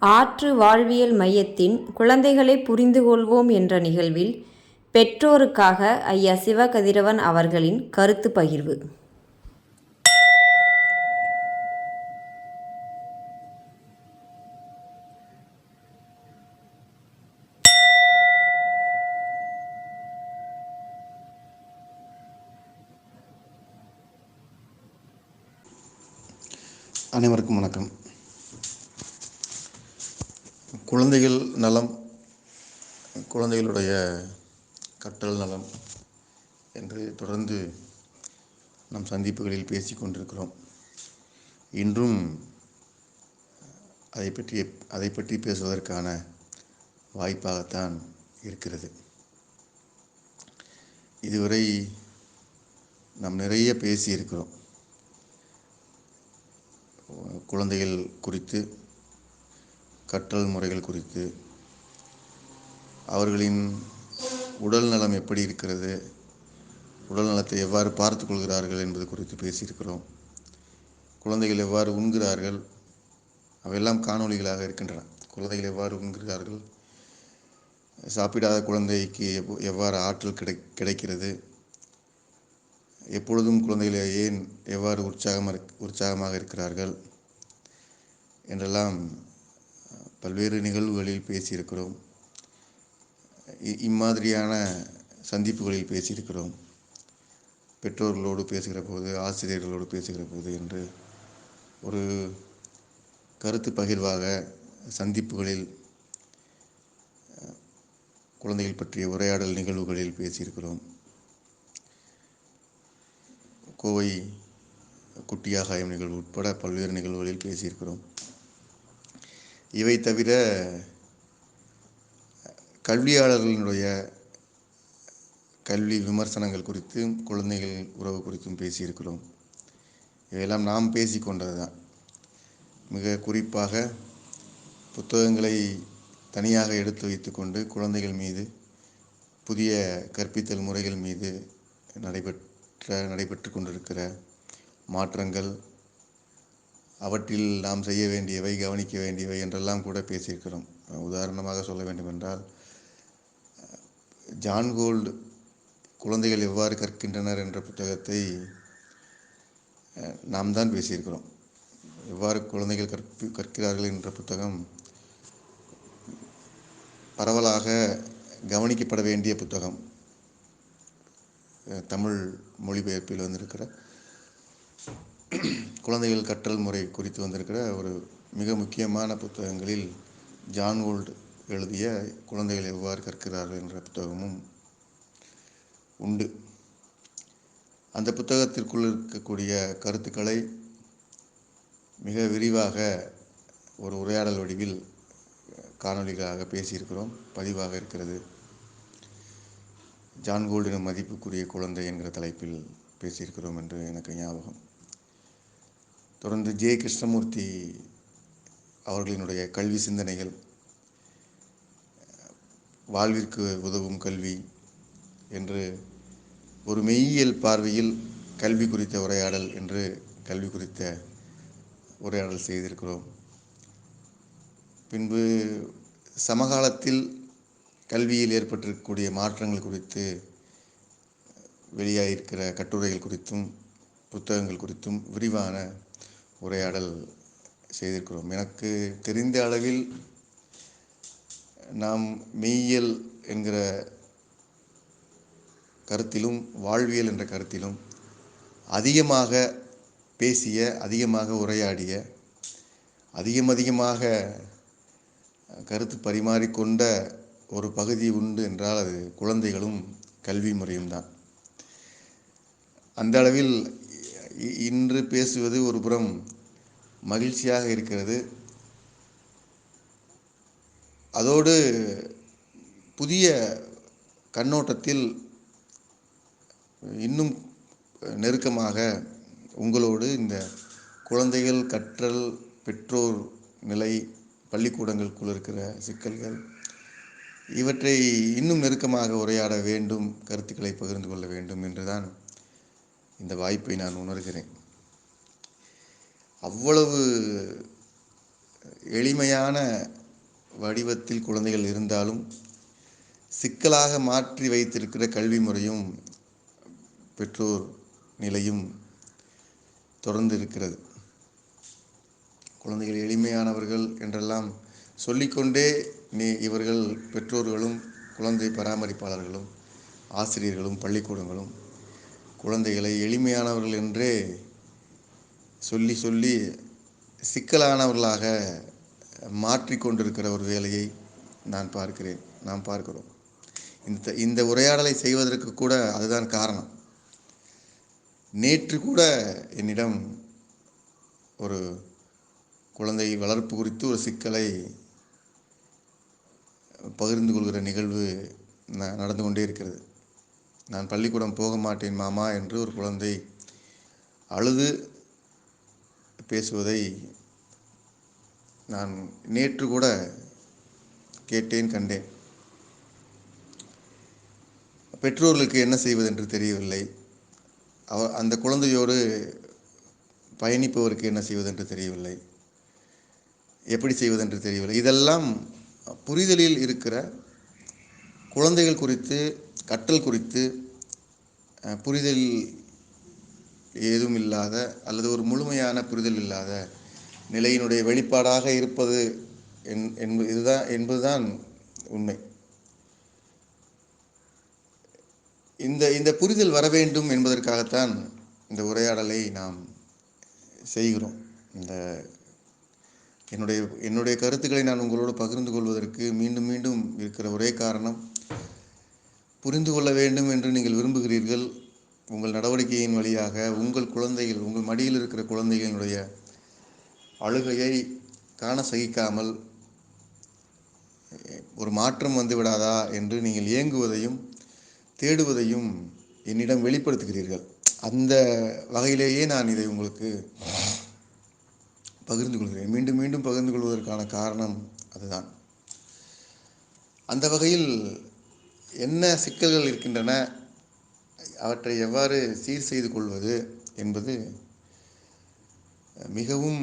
ஆற்று வாழ்வியல் மையத்தின் குழந்தைகளை புரிந்து கொள்வோம் என்ற நிகழ்வில் பெற்றோருக்காக ஐயா சிவகதிரவன் அவர்களின் கருத்து பகிர்வு. அனைவருக்கும் வணக்கம். குழந்தைகள் நலம், குழந்தைகளுடைய கற்றல் நலம் என்று தொடர்ந்து நம் சந்திப்புகளில் பேசி கொண்டிருக்கிறோம். இன்றும் அதை பற்றி பேசுவதற்கான வாய்ப்பாகத்தான் இருக்கிறது. இதுவரை நாம் நிறைய பேசியிருக்கிறோம். குழந்தைகள் குறித்து, கற்றல் முறைகள் குறித்து, அவர்களின் உடல் நலம் எப்படி இருக்கிறது, உடல் நலத்தை எவ்வாறு பார்த்து கொள்கிறார்கள் என்பது குறித்து பேசியிருக்கிறோம். குழந்தைகள் எவ்வாறு உண்கிறார்கள், அவையெல்லாம் காணொளிகளாக இருக்கின்றன. குழந்தைகள் எவ்வாறு உண்கிறார்கள், சாப்பிடாத குழந்தைக்கு எவ்வாறு ஆற்றல் கிடைக்கிறது, எப்பொழுதும் குழந்தைகள் எவ்வாறு உற்சாகமாக இருக்கிறார்கள் என்றெல்லாம் பல்வேறு நிகழ்வுகளில் பேசியிருக்கிறோம். இம்மாதிரியான சந்திப்புகளில் பேசியிருக்கிறோம். பெற்றோர்களோடு பேசுகிற போது, ஆசிரியர்களோடு பேசுகிற போது என்று ஒரு கருத்து பகிர்வாக சந்திப்புகளில் குழந்தைகள் பற்றிய உரையாடல் நிகழ்வுகளில் பேசியிருக்கிறோம். கோவை குட்டியாகாயம் நிகழ்வு உட்பட பல்வேறு நிகழ்வுகளில் பேசியிருக்கிறோம். இவை தவிர கல்வியாளர்களினுடைய கல்வி விமர்சனங்கள் குறித்தும், குழந்தைகள் உறவு குறித்தும் பேசியிருக்கிறோம். இவையெல்லாம் நாம் பேசிக்கொண்டது தான். மிக குறிப்பாக புத்தகங்களை தனியாக எடுத்து வைத்து கொண்டு குழந்தைகள் மீது, புதிய கற்பித்தல் முறைகள் மீது நடைபெற்று கொண்டிருக்கிற மாற்றங்கள், அவற்றில் நாம் செய்ய வேண்டியவை, கவனிக்க வேண்டியவை என்றெல்லாம் கூட பேசியிருக்கிறோம். உதாரணமாக சொல்ல வேண்டுமென்றால், ஜான் கோல்டு குழந்தைகள் எவ்வாறு கற்கின்றனர் என்ற புத்தகத்தை நாம் தான் பேசியிருக்கிறோம். எவ்வாறு குழந்தைகள் கற்கிறார்கள் என்ற புத்தகம் பரவலாக கவனிக்கப்பட வேண்டிய புத்தகம். தமிழ் மொழிபெயர்ப்பில் வந்திருக்கிற குழந்தைகள் கற்றல் முறை குறித்து வந்திருக்கிற ஒரு மிக முக்கியமான புத்தகங்களில் ஜான் கோல்டு எழுதிய குழந்தைகள் எவ்வாறு கற்கிறார்கள் என்ற புத்தகமும் உண்டு. அந்த புத்தகத்திற்குள் இருக்கக்கூடிய கருத்துக்களை மிக விரிவாக ஒரு உரையாடல் வடிவில் காணொலிகளாக பேசியிருக்கிறோம். பதிவாக இருக்கிறது. ஜான் கோல்டின் மதிப்புக்குரிய குழந்தை என்கிற தலைப்பில் பேசியிருக்கிறோம் என்று எனக்கு ஞாபகம். தொடர்ந்து ஜே. கிருஷ்ணமூர்த்தி அவர்களினுடைய கல்வி சிந்தனைகள், வாழ்விற்கு உதவும் கல்வி என்று ஒரு மெய்யியல் பார்வையில் கல்வி குறித்த உரையாடல் என்று கல்வி குறித்த உரையாடல் செய்திருக்கிறோம். பின்பு சமகாலத்தில் கல்வியில் ஏற்பட்டிருக்கக்கூடிய மாற்றங்கள் குறித்து வெளியாகியிருக்கிற கட்டுரைகள் குறித்தும் புத்தகங்கள் குறித்தும் விரிவான உரையாடல் செய்திருக்கிறோம். எனக்கு தெரிந்த அளவில் நாம் மெய்யியல் என்கிற கருத்திலும், வாழ்வியல் என்ற கருத்திலும் அதிகமாக பேசிய, அதிகமாக உரையாடிய, அதிகமாக கருத்து பரிமாறிக்கொண்ட ஒரு பகுதி உண்டு என்றால் அது குழந்தைகளும் கல்வி முறையும் தான். அந்த அளவில் இன்று பேசுவது ஒரு புறம் மகிழ்ச்சியாக இருக்கிறது. அதோடு புதிய கண்ணோட்டத்தில் இன்னும் நெருக்கமாக உங்களோடு இந்த குழந்தைகள் கற்றல், பெற்றோர் நிலை, பள்ளிக்கூடங்களுக்குள் இருக்கிற சிக்கல்கள், இவற்றை இன்னும் நெருக்கமாக உரையாட வேண்டும், கருத்துக்களை பகிர்ந்து கொள்ள வேண்டும் என்றுதான் இந்த வாய்ப்பை நான் உணர்கிறேன். அவ்வளவு எளிமையான வடிவத்தில் குழந்தைகள் இருந்தாலும் சிக்கலாக மாற்றி வைத்திருக்கிற கல்வி முறையும் பெற்றோர் நிலையும் தொடர்ந்து இருக்கிறது. குழந்தைகள் எளிமையானவர்கள் என்றெல்லாம் சொல்லிக்கொண்டே இவர்கள் பெற்றோர்களும் குழந்தை பராமரிப்பாளர்களும் ஆசிரியர்களும் பள்ளிக்கூடங்களும் குழந்தைகளை எளிமையானவர்கள் என்றே சொல்லி சொல்லி சிக்கலானவர்களாக மாற்றிக்கொண்டிருக்கிற ஒரு வேலையை நாம் பார்க்கிறோம். இந்த உரையாடலை செய்வதற்கு கூட அதுதான் காரணம். நேற்று கூட என்னிடம் ஒரு குழந்தை வளர்ப்பு குறித்து ஒரு சிக்கலை பகிர்ந்து கொள்கிற நிகழ்வு நடந்து கொண்டே இருக்கிறது. நான் பள்ளிக்கூடம் போக மாட்டேன் மாமா என்று ஒரு குழந்தை அழுது பேசுவதை நான் நேற்று கூட கேட்டேன், கண்டேன். பெற்றோர்களுக்கு என்ன செய்வதென்று தெரியவில்லை. அந்த குழந்தையோடு பயணிப்பவருக்கு என்ன செய்வதென்று தெரியவில்லை, எப்படி செய்வதென்று தெரியவில்லை. இதெல்லாம் புரிதலில் இருக்கிற குழந்தைகள் குறித்து, கற்றல் குறித்து புரிதல் ஏதும் இல்லாத அல்லது ஒரு முழுமையான புரிதல் இல்லாத நிலையினுடைய வெளிப்பாடாக இருப்பது என்பதுதான் உண்மை. இந்த புரிதல் வர வேண்டும் என்பதற்காகத்தான் இந்த உரையாடலை நாம் செய்கிறோம். என்னுடைய கருத்துக்களை நான் உங்களோடு பகிர்ந்து கொள்வதற்கு மீண்டும் மீண்டும் இருக்கிற ஒரே காரணம், புரிந்து கொள்ள வேண்டும் என்று நீங்கள் விரும்புகிறீர்கள். உங்கள் நடவடிக்கையின் வழியாக உங்கள் குழந்தைகள், உங்கள் மடியில் இருக்கிற குழந்தைகளினுடைய அழுகையை காண சகிக்காமல் ஒரு மாற்றம் வந்து விடாதா என்று நீங்கள் ஏங்குவதையும் தேடுவதையும் என்னிடம் வெளிப்படுத்துகிறீர்கள். அந்த வகையிலேயே நான் இதை உங்களுக்கு பகிர்ந்து கொள்கிறேன். மீண்டும் மீண்டும் பகிர்ந்து கொள்வதற்கான காரணம் அதுதான். அந்த வகையில் என்ன சிக்கல்கள் இருக்கின்றன, அவற்றை எவ்வாறு சீர் செய்து கொள்வது என்பது மிகவும்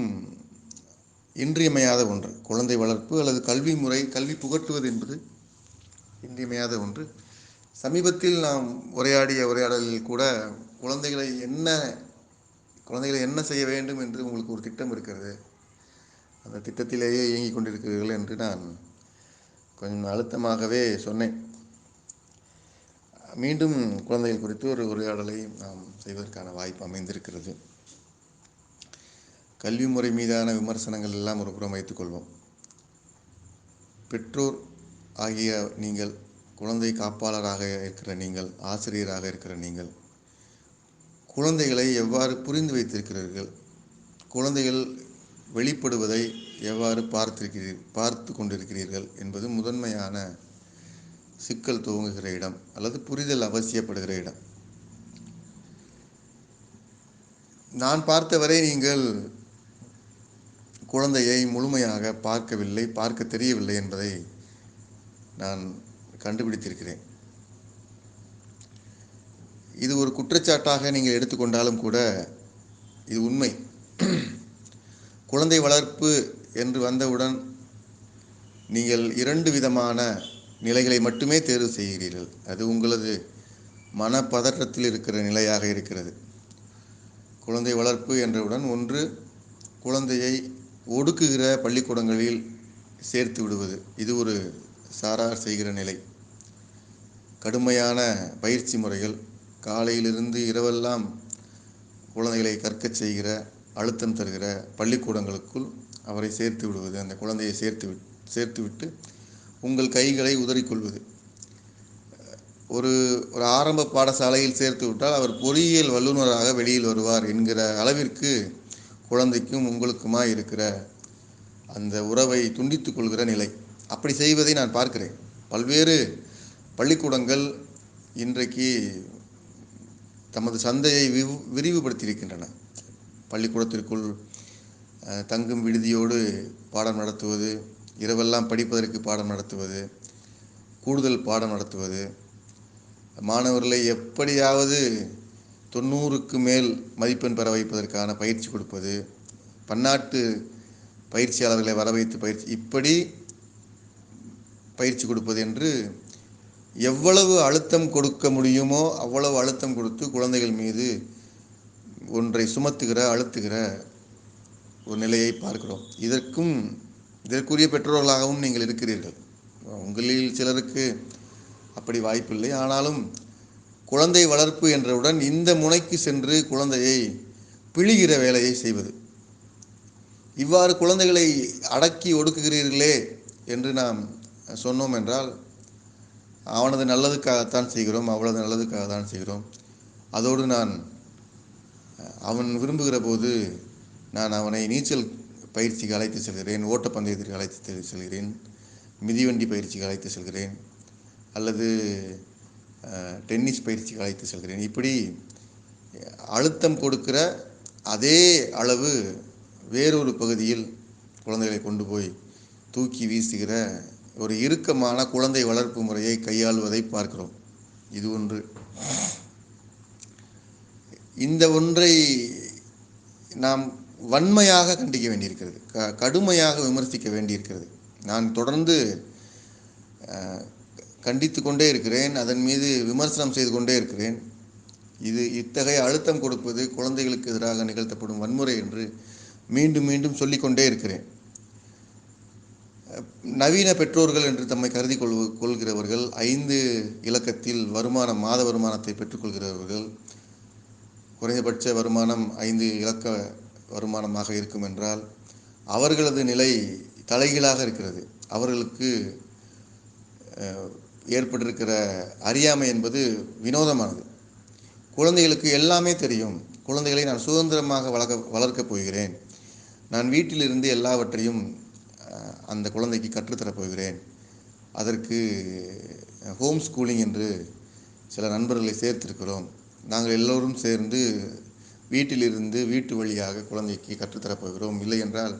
இன்றியமையாத ஒன்று. குழந்தை வளர்ப்பு அல்லது கல்வி முறை, கல்வி புகட்டுவது என்பது இன்றியமையாத ஒன்று. சமீபத்தில் நாம் உரையாடலில் கூட குழந்தைகளை என்ன செய்ய வேண்டும் என்று உங்களுக்கு ஒரு திட்டம் இருக்கிறது, அந்த திட்டத்திலேயே இயங்கிக் கொண்டிருக்கிறீர்கள் என்று நான் கொஞ்சம் அழுத்தமாகவே சொன்னேன். மீண்டும் குழந்தைகள் குறித்து ஒரு உரையாடலை நாம் செய்வதற்கான வாய்ப்பு அமைந்திருக்கிறது. கல்வி முறை மீதான விமர்சனங்கள் எல்லாம் ஒரு புறம் வைத்துக்கொள்வோம். பெற்றோர் ஆகிய நீங்கள், குழந்தை காப்பாளராக இருக்கிற நீங்கள், ஆசிரியராக இருக்கிற நீங்கள், குழந்தைகளை எவ்வாறு புரிந்து வைத்திருக்கிறீர்கள், குழந்தைகள் வெளிப்படுவதை எவ்வாறு பார்த்து கொண்டிருக்கிறீர்கள் என்பது முதன்மையான சிக்கல் துவங்குகிற இடம் அல்லது புரிதல் அவசியப்படுகிற இடம். நான் பார்த்தவரை நீங்கள் குழந்தையை முழுமையாக பார்க்க தெரியவில்லை என்பதை நான் கண்டுபிடித்திருக்கிறேன். இது ஒரு குற்றச்சாட்டாக நீங்கள் எடுத்துக்கொண்டாலும் கூட இது உண்மை. குழந்தை வளர்ப்பு என்று வந்தவுடன் நீங்கள் 2 விதமான நிலைகளை மட்டுமே தேர்வு செய்கிறீர்கள். அது உங்களது மனப்பதற்றத்தில் இருக்கிற நிலையாக இருக்கிறது. குழந்தை வளர்ப்பு என்றவுடன், ஒன்று, குழந்தையை ஒடுக்குகிற பள்ளிக்கூடங்களில் சேர்த்து விடுவது. இது ஒரு சாரார் செய்கிற நிலை. கடுமையான பயிற்சி முறைகள், காலையிலிருந்து இரவெல்லாம் குழந்தைகளை கற்கச் செய்கிற, அழுத்தம் தருகிற பள்ளிக்கூடங்களுக்குள் அவரை சேர்த்து விடுவது, அந்த குழந்தையை சேர்த்துவிட்டு உங்கள் கைகளை உதறிக்கொள்வது. ஒரு ஆரம்ப பாடசாலையில் சேர்த்து விட்டால் அவர் பொறியியல் வல்லுநராக வெளியில் வருவார் என்கிற அளவிற்கு குழந்தைக்கும் உங்களுக்குமாய் இருக்கிற அந்த உறவை துண்டித்து கொள்கிற நிலை. அப்படி செய்வதை நான் பார்க்கிறேன். பல்வேறு பள்ளிக்கூடங்கள் இன்றைக்கு தமது சந்தையை விரிவுபடுத்தியிருக்கின்றன. பள்ளிக்கூடத்திற்குள் தங்கும் விடுதியோடு பாடம் நடத்துவது, இரவெல்லாம் படிப்பதற்கு பாடம் நடத்துவது, கூடுதல் பாடம் நடத்துவது, மாணவர்களை எப்படியாவது 90க்கு மேல் மதிப்பெண் பெற வைப்பதற்கான பயிற்சி கொடுப்பது, பன்னாட்டு பயிற்சியாளர்களை வர வைத்து இப்படி பயிற்சி கொடுப்பது என்று எவ்வளவு அழுத்தம் கொடுக்க முடியுமோ அவ்வளவு அழுத்தம் கொடுத்து குழந்தைகள் மீது ஒன்றை அழுத்துகிற ஒரு நிலையை பார்க்கிறோம். இதற்குரிய பெற்றோர்களாகவும் நீங்கள் இருக்கிறீர்கள். உங்களில் சிலருக்கு அப்படி வாய்ப்பில்லை. ஆனாலும் குழந்தை வளர்ப்பு என்றவுடன் இந்த முனைக்கு சென்று குழந்தையை பிழிகிற வேலையை செய்வது, இவ்வாறு குழந்தைகளை அடக்கி ஒடுக்குகிறீர்களே என்று நாம் சொன்னோம் என்றால் அவனது நல்லதுக்காகத்தான் செய்கிறோம், அவளது நல்லதுக்காகத்தான் செய்கிறோம். அதோடு அவன் விரும்புகிற போது நான் அவனை நீச்சல் பயிற்சிக்கு அழைத்து செல்கிறேன், ஓட்டப்பந்தயத்திற்கு அழைத்து செல்கிறேன், மிதிவண்டி பயிற்சிக்கு அழைத்து செல்கிறேன், அல்லது டென்னிஸ் பயிற்சிக்கு அழைத்து செல்கிறேன். இப்படி அழுத்தம் கொடுக்கிற அதே அளவு வேறொரு பகுதியில் குழந்தைகளை கொண்டு போய் தூக்கி வீசுகிற ஒரு இறுக்கமான குழந்தை வளர்ப்பு முறையை கையாளுவதை பார்க்கிறோம். இது ஒன்று. இந்த ஒன்றை நாம் வன்மையாக கண்டிக்க வேண்டியிருக்கிறது, கடுமையாக விமர்சிக்க வேண்டியிருக்கிறது. நான் தொடர்ந்து கண்டித்து கொண்டே இருக்கிறேன், அதன் மீது விமர்சனம் செய்து கொண்டே இருக்கிறேன். இத்தகைய அழுத்தம் கொடுப்பது குழந்தைகளுக்கு எதிராக நிகழ்த்தப்படும் வன்முறை என்று மீண்டும் மீண்டும் சொல்லிக்கொண்டே இருக்கிறேன். நவீன பெற்றோர்கள் என்று தம்மை கருதி கொள்கிறவர்கள், 5 இலக்கத்தில் மாத வருமானத்தை பெற்றுக்கொள்கிறவர்கள், குறைந்தபட்ச வருமானம் 5 இலக்க வருமானமாக இருக்கும் என்றால் அவர்களது நிலை தலைகீழாக இருக்கிறது. அவர்களுக்கு ஏற்பட்டிருக்கிற அறியாமை என்பது வினோதமானது. குழந்தைகளுக்கு எல்லாமே தெரியும். குழந்தைகளை நான் சுதந்திரமாக வளர்க்கப் போகிறேன், நான் வீட்டிலிருந்து எல்லாவற்றையும் அந்த குழந்தைக்கு கற்றுத்தரப் போகிறேன், அதற்கு ஹோம் ஸ்கூலிங் என்று சில நண்பர்களை சேர்த்திருக்கிறோம், நாங்கள் எல்லோரும் சேர்ந்து வீட்டிலிருந்து வீட்டு வழியாக குழந்தைக்கு கற்றுத்தரப் போகிறோம், இல்லை என்றால்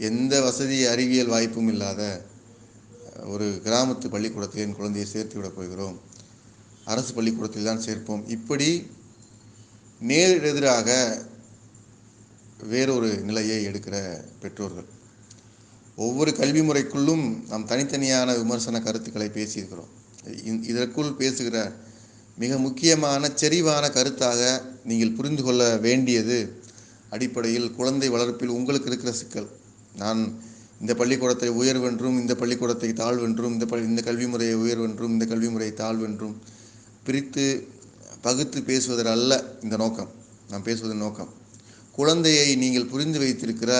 எந்த வசதி அறிவியல் வாய்ப்பும் இல்லாத ஒரு கிராமத்து பள்ளிக்கூடத்தில் என் குழந்தையை சேர்த்து விடப் போகிறோம், அரசு பள்ளிக்கூடத்தில் தான் சேர்ப்போம். இப்படி நேரெதிராக வேறொரு நிலையை எடுக்கிற பெற்றோர்கள். ஒவ்வொரு கல்வி முறைக்குள்ளும் நாம் தனித்தனியான விமர்சன கருத்துக்களை பேசியிருக்கிறோம். இதற்குள் பேசுகிற மிக முக்கியமான செறிவான கருத்தாக நீங்கள் புரிந்து கொள்ள வேண்டியது அடிப்படையில் குழந்தை வளர்ப்பில் உங்களுக்கு இருக்கிற சிக்கல். நான் இந்த பள்ளிக்கூடத்தை உயர்வென்றும் இந்த பள்ளிக்கூடத்தை தாழ்வென்றும் இந்த கல்வி முறையை உயர்வென்றும் இந்த கல்வி முறையை தாழ்வென்றும் பிரித்து பகுத்து பேசுவதில் அல்ல இந்த நோக்கம். நான் பேசுவதன் நோக்கம், குழந்தையை நீங்கள் புரிந்து வைத்திருக்கிற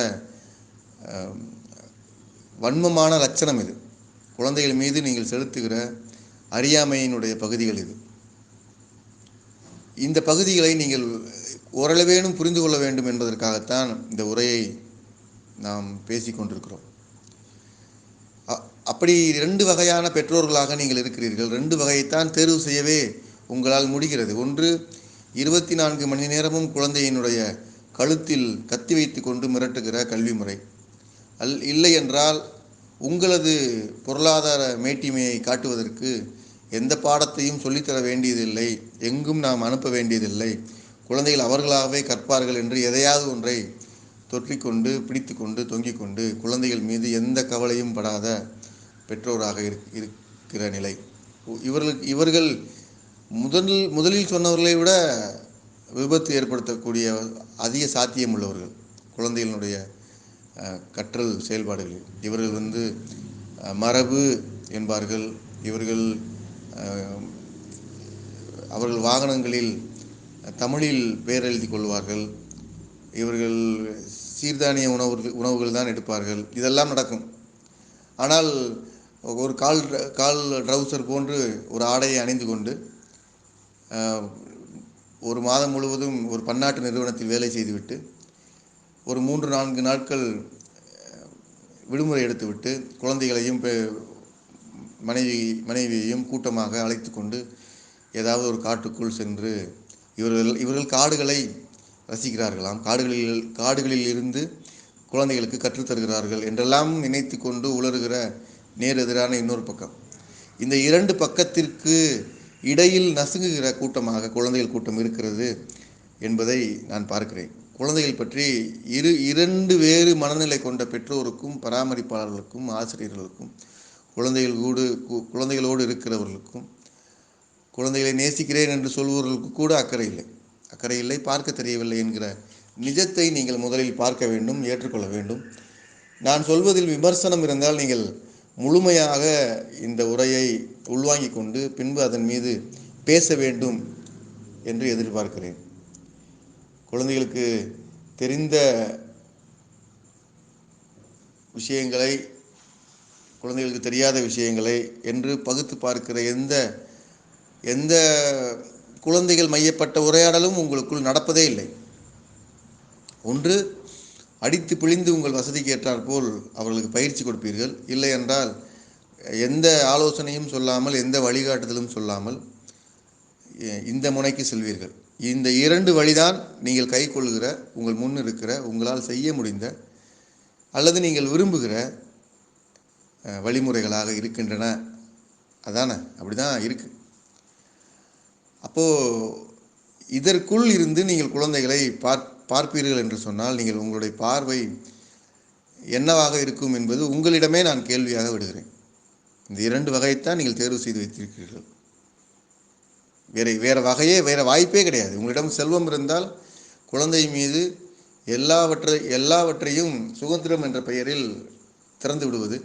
வன்மமான லட்சணம் இது. குழந்தைகள் மீது நீங்கள் செலுத்துகிற அறியாமையினுடைய பகுதிகள் இது. இந்த பகுதிகளை நீங்கள் ஓரளவேனும் புரிந்து கொள்ள வேண்டும் என்பதற்காகத்தான் இந்த உரையை நாம் பேசிக்கொண்டிருக்கிறோம். அப்படி 2 வகையான பெற்றோர்களாக நீங்கள் இருக்கிறீர்கள். 2 வகையைத்தான் தேர்வு செய்யவே உங்களால் முடிகிறது. ஒன்று, 24 மணி நேரமும் குழந்தையினுடைய கழுத்தில் கத்தி வைத்து கொண்டு மிரட்டுகிற கல்வி முறை. இல்லை என்றால் உங்களது பொருளாதார மேட்டிமையை காட்டுவதற்கு எந்த பாடத்தையும் சொல்லித்தர வேண்டியதில்லை, எங்கும் நாம் அனுப்ப வேண்டியதில்லை, குழந்தைகள் அவர்களாகவே கற்பார்கள் என்று எதையாவது ஒன்றை தொற்றிக்கொண்டு பிடித்து கொண்டு தொங்கிக் கொண்டு குழந்தைகள் மீது எந்த கவலையும் படாத பெற்றோராக இருக்கிற நிலை. இவர்கள் முதலில் சொன்னவர்களை விட விபத்து ஏற்படுத்தக்கூடிய அதிக சாத்தியம் உள்ளவர்கள் குழந்தைகளுடைய கற்றல் செயல்பாடுகளில். இவர்கள் மரபு என்பார்கள். அவர்கள் வாகனங்களில் தமிழில் பெயர் எழுதி கொள்வார்கள். இவர்கள் சீர்தானிய உணவுகள் தான் எடுப்பார்கள். இதெல்லாம் நடக்கும். ஆனால் ஒரு கால் ட்ரவுசர் போன்று ஒரு ஆடையை அணிந்து கொண்டு ஒரு மாதம் முழுவதும் ஒரு பன்னாட்டு நிறுவனத்தில் வேலை செய்துவிட்டு ஒரு 3-4 நாட்கள் விடுமுறை எடுத்துவிட்டு குழந்தைகளையும் மனைவியையும் கூட்டமாக அழைத்து கொண்டு ஏதாவது ஒரு காட்டுக்குள் சென்று இவர்கள் காடுகளை ரசிக்கிறார்களாம், காடுகளில் இருந்து குழந்தைகளுக்கு கற்றுத்தருகிறார்கள் என்றெல்லாம் நினைத்து கொண்டு உளறுகிற நேரெதிரான இன்னொரு பக்கம். இந்த 2 பக்கத்திற்கு இடையில் நசுங்குகிற கூட்டமாக குழந்தைகள் கூட்டம் இருக்கிறது என்பதை நான் பார்க்கிறேன். குழந்தைகள் பற்றி இரண்டு வேறு மனநிலை கொண்ட பெற்றோருக்கும் பராமரிப்பாளர்களுக்கும் ஆசிரியர்களுக்கும் குழந்தைகளோடு இருக்கிறவர்களுக்கும் குழந்தைகளை நேசிக்கிறேன் என்று சொல்பவர்களுக்கு கூட அக்கறை இல்லை, பார்க்க தெரியவில்லை என்கிற நிஜத்தை நீங்கள் முதலில் பார்க்க வேண்டும், ஏற்றுக்கொள்ள வேண்டும். நான் சொல்வதில் விமர்சனம் இருந்தால் நீங்கள் முழுமையாக இந்த உரையை உள்வாங்கிக் கொண்டு பின்பு அதன் மீது பேச வேண்டும் என்று எதிர்பார்க்கிறேன். குழந்தைகளுக்கு தெரிந்த விஷயங்களை, குழந்தைகளுக்கு தெரியாத விஷயங்களை என்று பகுத்து பார்க்கிற எந்த குழந்தைகள் மையப்பட்ட உரையாடலும் உங்களுக்குள் நடப்பதே இல்லை. ஒன்று, அடித்து பிழிந்து உங்கள் வசதிக்கு ஏற்றாற் போல் அவர்களுக்கு பயிற்சி கொடுப்பீர்கள். இல்லை என்றால் எந்த ஆலோசனையும் சொல்லாமல், எந்த வழிகாட்டுதலும் சொல்லாமல் இந்த முனைக்கு செல்வீர்கள். இந்த இரண்டு வழிதான் நீங்கள் கை கொள்கிற, உங்கள் முன் இருக்கிற, உங்களால் செய்ய முடிந்த அல்லது நீங்கள் விரும்புகிற வழிமுறைகளாக இருக்கின்றன. அதானே? அப்படிதான் இருக்கு. அப்போது இதற்குள் இருந்து நீங்கள் குழந்தைகளை பார்ப்பீர்கள் என்று சொன்னால் நீங்கள் உங்களுடைய பார்வை என்னவாக இருக்கும் என்பது உங்களிடமே நான் கேள்வியாக விடுகிறேன். இந்த இரண்டு வகையைத்தான் நீங்கள் தேர்வு செய்து வைத்திருக்கிறீர்கள். வேற வாய்ப்பே கிடையாது. உங்களிடம் செல்வம் இருந்தால் குழந்தை மீது எல்லாவற்றையும் சுதந்திரம் என்ற பெயரில் திறந்து விடுவது,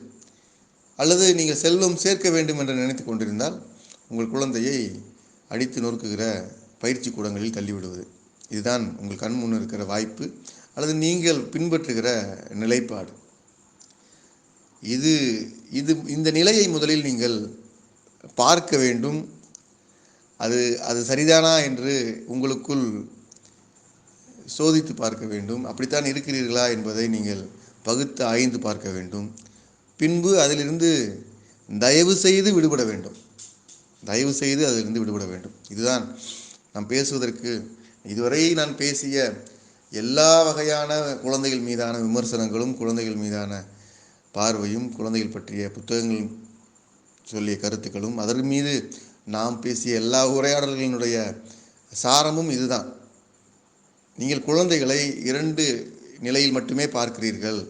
அல்லது நீங்கள் செல்வம் சேர்க்க வேண்டும் என்று நினைத்து கொண்டிருந்தால் உங்கள் குழந்தையை அடித்து நொறுக்குகிற பயிற்சி கூடங்களில் தள்ளிவிடுவது. இதுதான் உங்கள் கண் முன் இருக்கிற வாய்ப்பு, அல்லது நீங்கள் பின்பற்றுகிற நிலைப்பாடு. இந்த நிலையை முதலில் நீங்கள் பார்க்க வேண்டும். அது சரிதானா என்று உங்களுக்குள் சோதித்து பார்க்க வேண்டும். அப்படித்தான் இருக்கிறீர்களா என்பதை நீங்கள் பகுத்து ஆய்ந்து பார்க்க வேண்டும். பின்பு அதிலிருந்து தயவு செய்து விடுபட வேண்டும். அதிலிருந்து விடுபட வேண்டும். இதுதான் நாம் பேசுவதற்கு இதுவரை நான் பேசிய எல்லா வகையான குழந்தைகள் மீதான விமர்சனங்களும், குழந்தைகள் மீதான பார்வையும், குழந்தைகள் பற்றிய புத்தகங்கள் சொல்லிய கருத்துக்களும், அதன் மீது நாம் பேசிய எல்லா உரையாடல்களினுடைய சாரமும் இதுதான். நீங்கள் குழந்தைகளை இரண்டு நிலையில் மட்டுமே பார்க்கிறீர்கள்.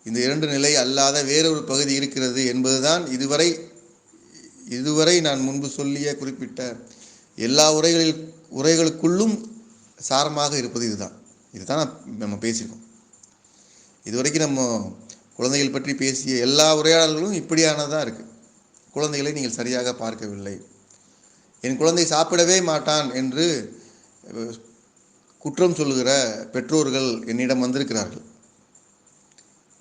இந்த இரண்டு நிலை அல்லாத வேறொரு பகுதி இருக்கிறது என்பதுதான் இதுவரை நான் முன்பு சொல்லிய குறிப்பிட்ட எல்லா உரைகளுக்குள்ளும் சாரமாக இருப்பது இதுதான் நம்ம பேசியிருக்கோம். இதுவரைக்கும் நம்ம குழந்தைகள் பற்றி பேசிய எல்லா உரையாடல்களும் இப்படியானதான் இருக்கு. குழந்தைகளை நீங்கள் சரியாக பார்க்கவில்லை. என் குழந்தை சாப்பிடவே மாட்டான் என்று குற்றம் சொல்லுகிற பெற்றோர்கள் என்னிடம் வந்திருக்கிறார்கள்.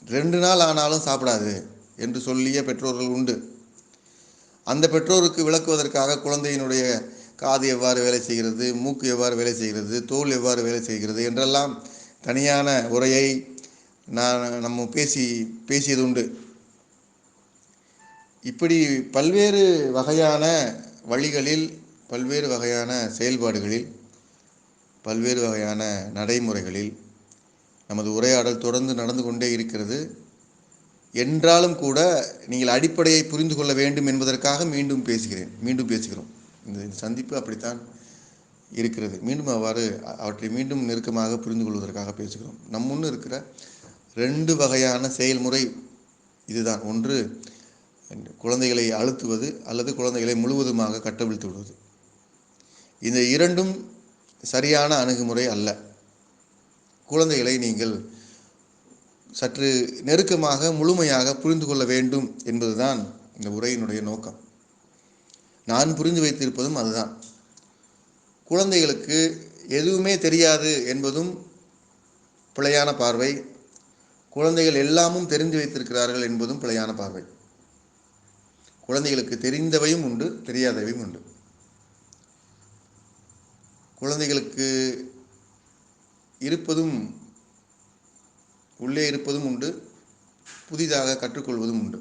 2 நாள் ஆனாலும் சாப்பிடாது என்று சொல்லிய பெற்றோர்கள் உண்டு. அந்த பெற்றோருக்கு விளக்குவதற்காக குழந்தையினுடைய காது எவ்வாறு வேலை செய்கிறது, மூக்கு எவ்வாறு வேலை செய்கிறது, தோல் எவ்வாறு வேலை செய்கிறது என்றெல்லாம் தனியான உரையை நம்ம பேசியது உண்டு. இப்படி பல்வேறு வகையான வழிகளில், பல்வேறு வகையான செயல்பாடுகளில், பல்வேறு வகையான நடைமுறைகளில் நமது உரையாடல் தொடர்ந்து நடந்து கொண்டே இருக்கிறது. என்றாலும் கூட நீங்கள் அடிப்படையை புரிந்து கொள்ள வேண்டும் என்பதற்காக மீண்டும் பேசுகிறோம். இந்த சந்திப்பு அப்படித்தான் இருக்கிறது. மீண்டும் அவற்றை மீண்டும் நெருக்கமாக புரிந்து கொள்வதற்காக பேசுகிறோம். நம் முன்னு இருக்கிற 2 வகையான செயல்முறை இதுதான். ஒன்று, குழந்தைகளை அழுத்துவது, அல்லது குழந்தைகளை முழுவதுமாக கட்டவிழ்த்து விடுவது. இந்த இரண்டும் சரியான அணுகுமுறை அல்ல. குழந்தைகளை நீங்கள் சற்று நெருக்கமாக, முழுமையாக புரிந்து கொள்ள வேண்டும் என்பதுதான் இந்த உரையினுடைய நோக்கம். நான் புரிந்து வைத்திருப்பதும் அதுதான். குழந்தைகளுக்கு எதுவுமே தெரியாது என்பதும் பிழையான பார்வை. குழந்தைகள் எல்லாமும் தெரிந்து வைத்திருக்கிறார்கள் என்பதும் பிழையான பார்வை. குழந்தைகளுக்கு தெரிந்தவையும் உண்டு, தெரியாதவையும் உண்டு. குழந்தைகளுக்கு உள்ளே இருப்பதும் உண்டு, புதிதாக கற்றுக்கொள்வதும் உண்டு.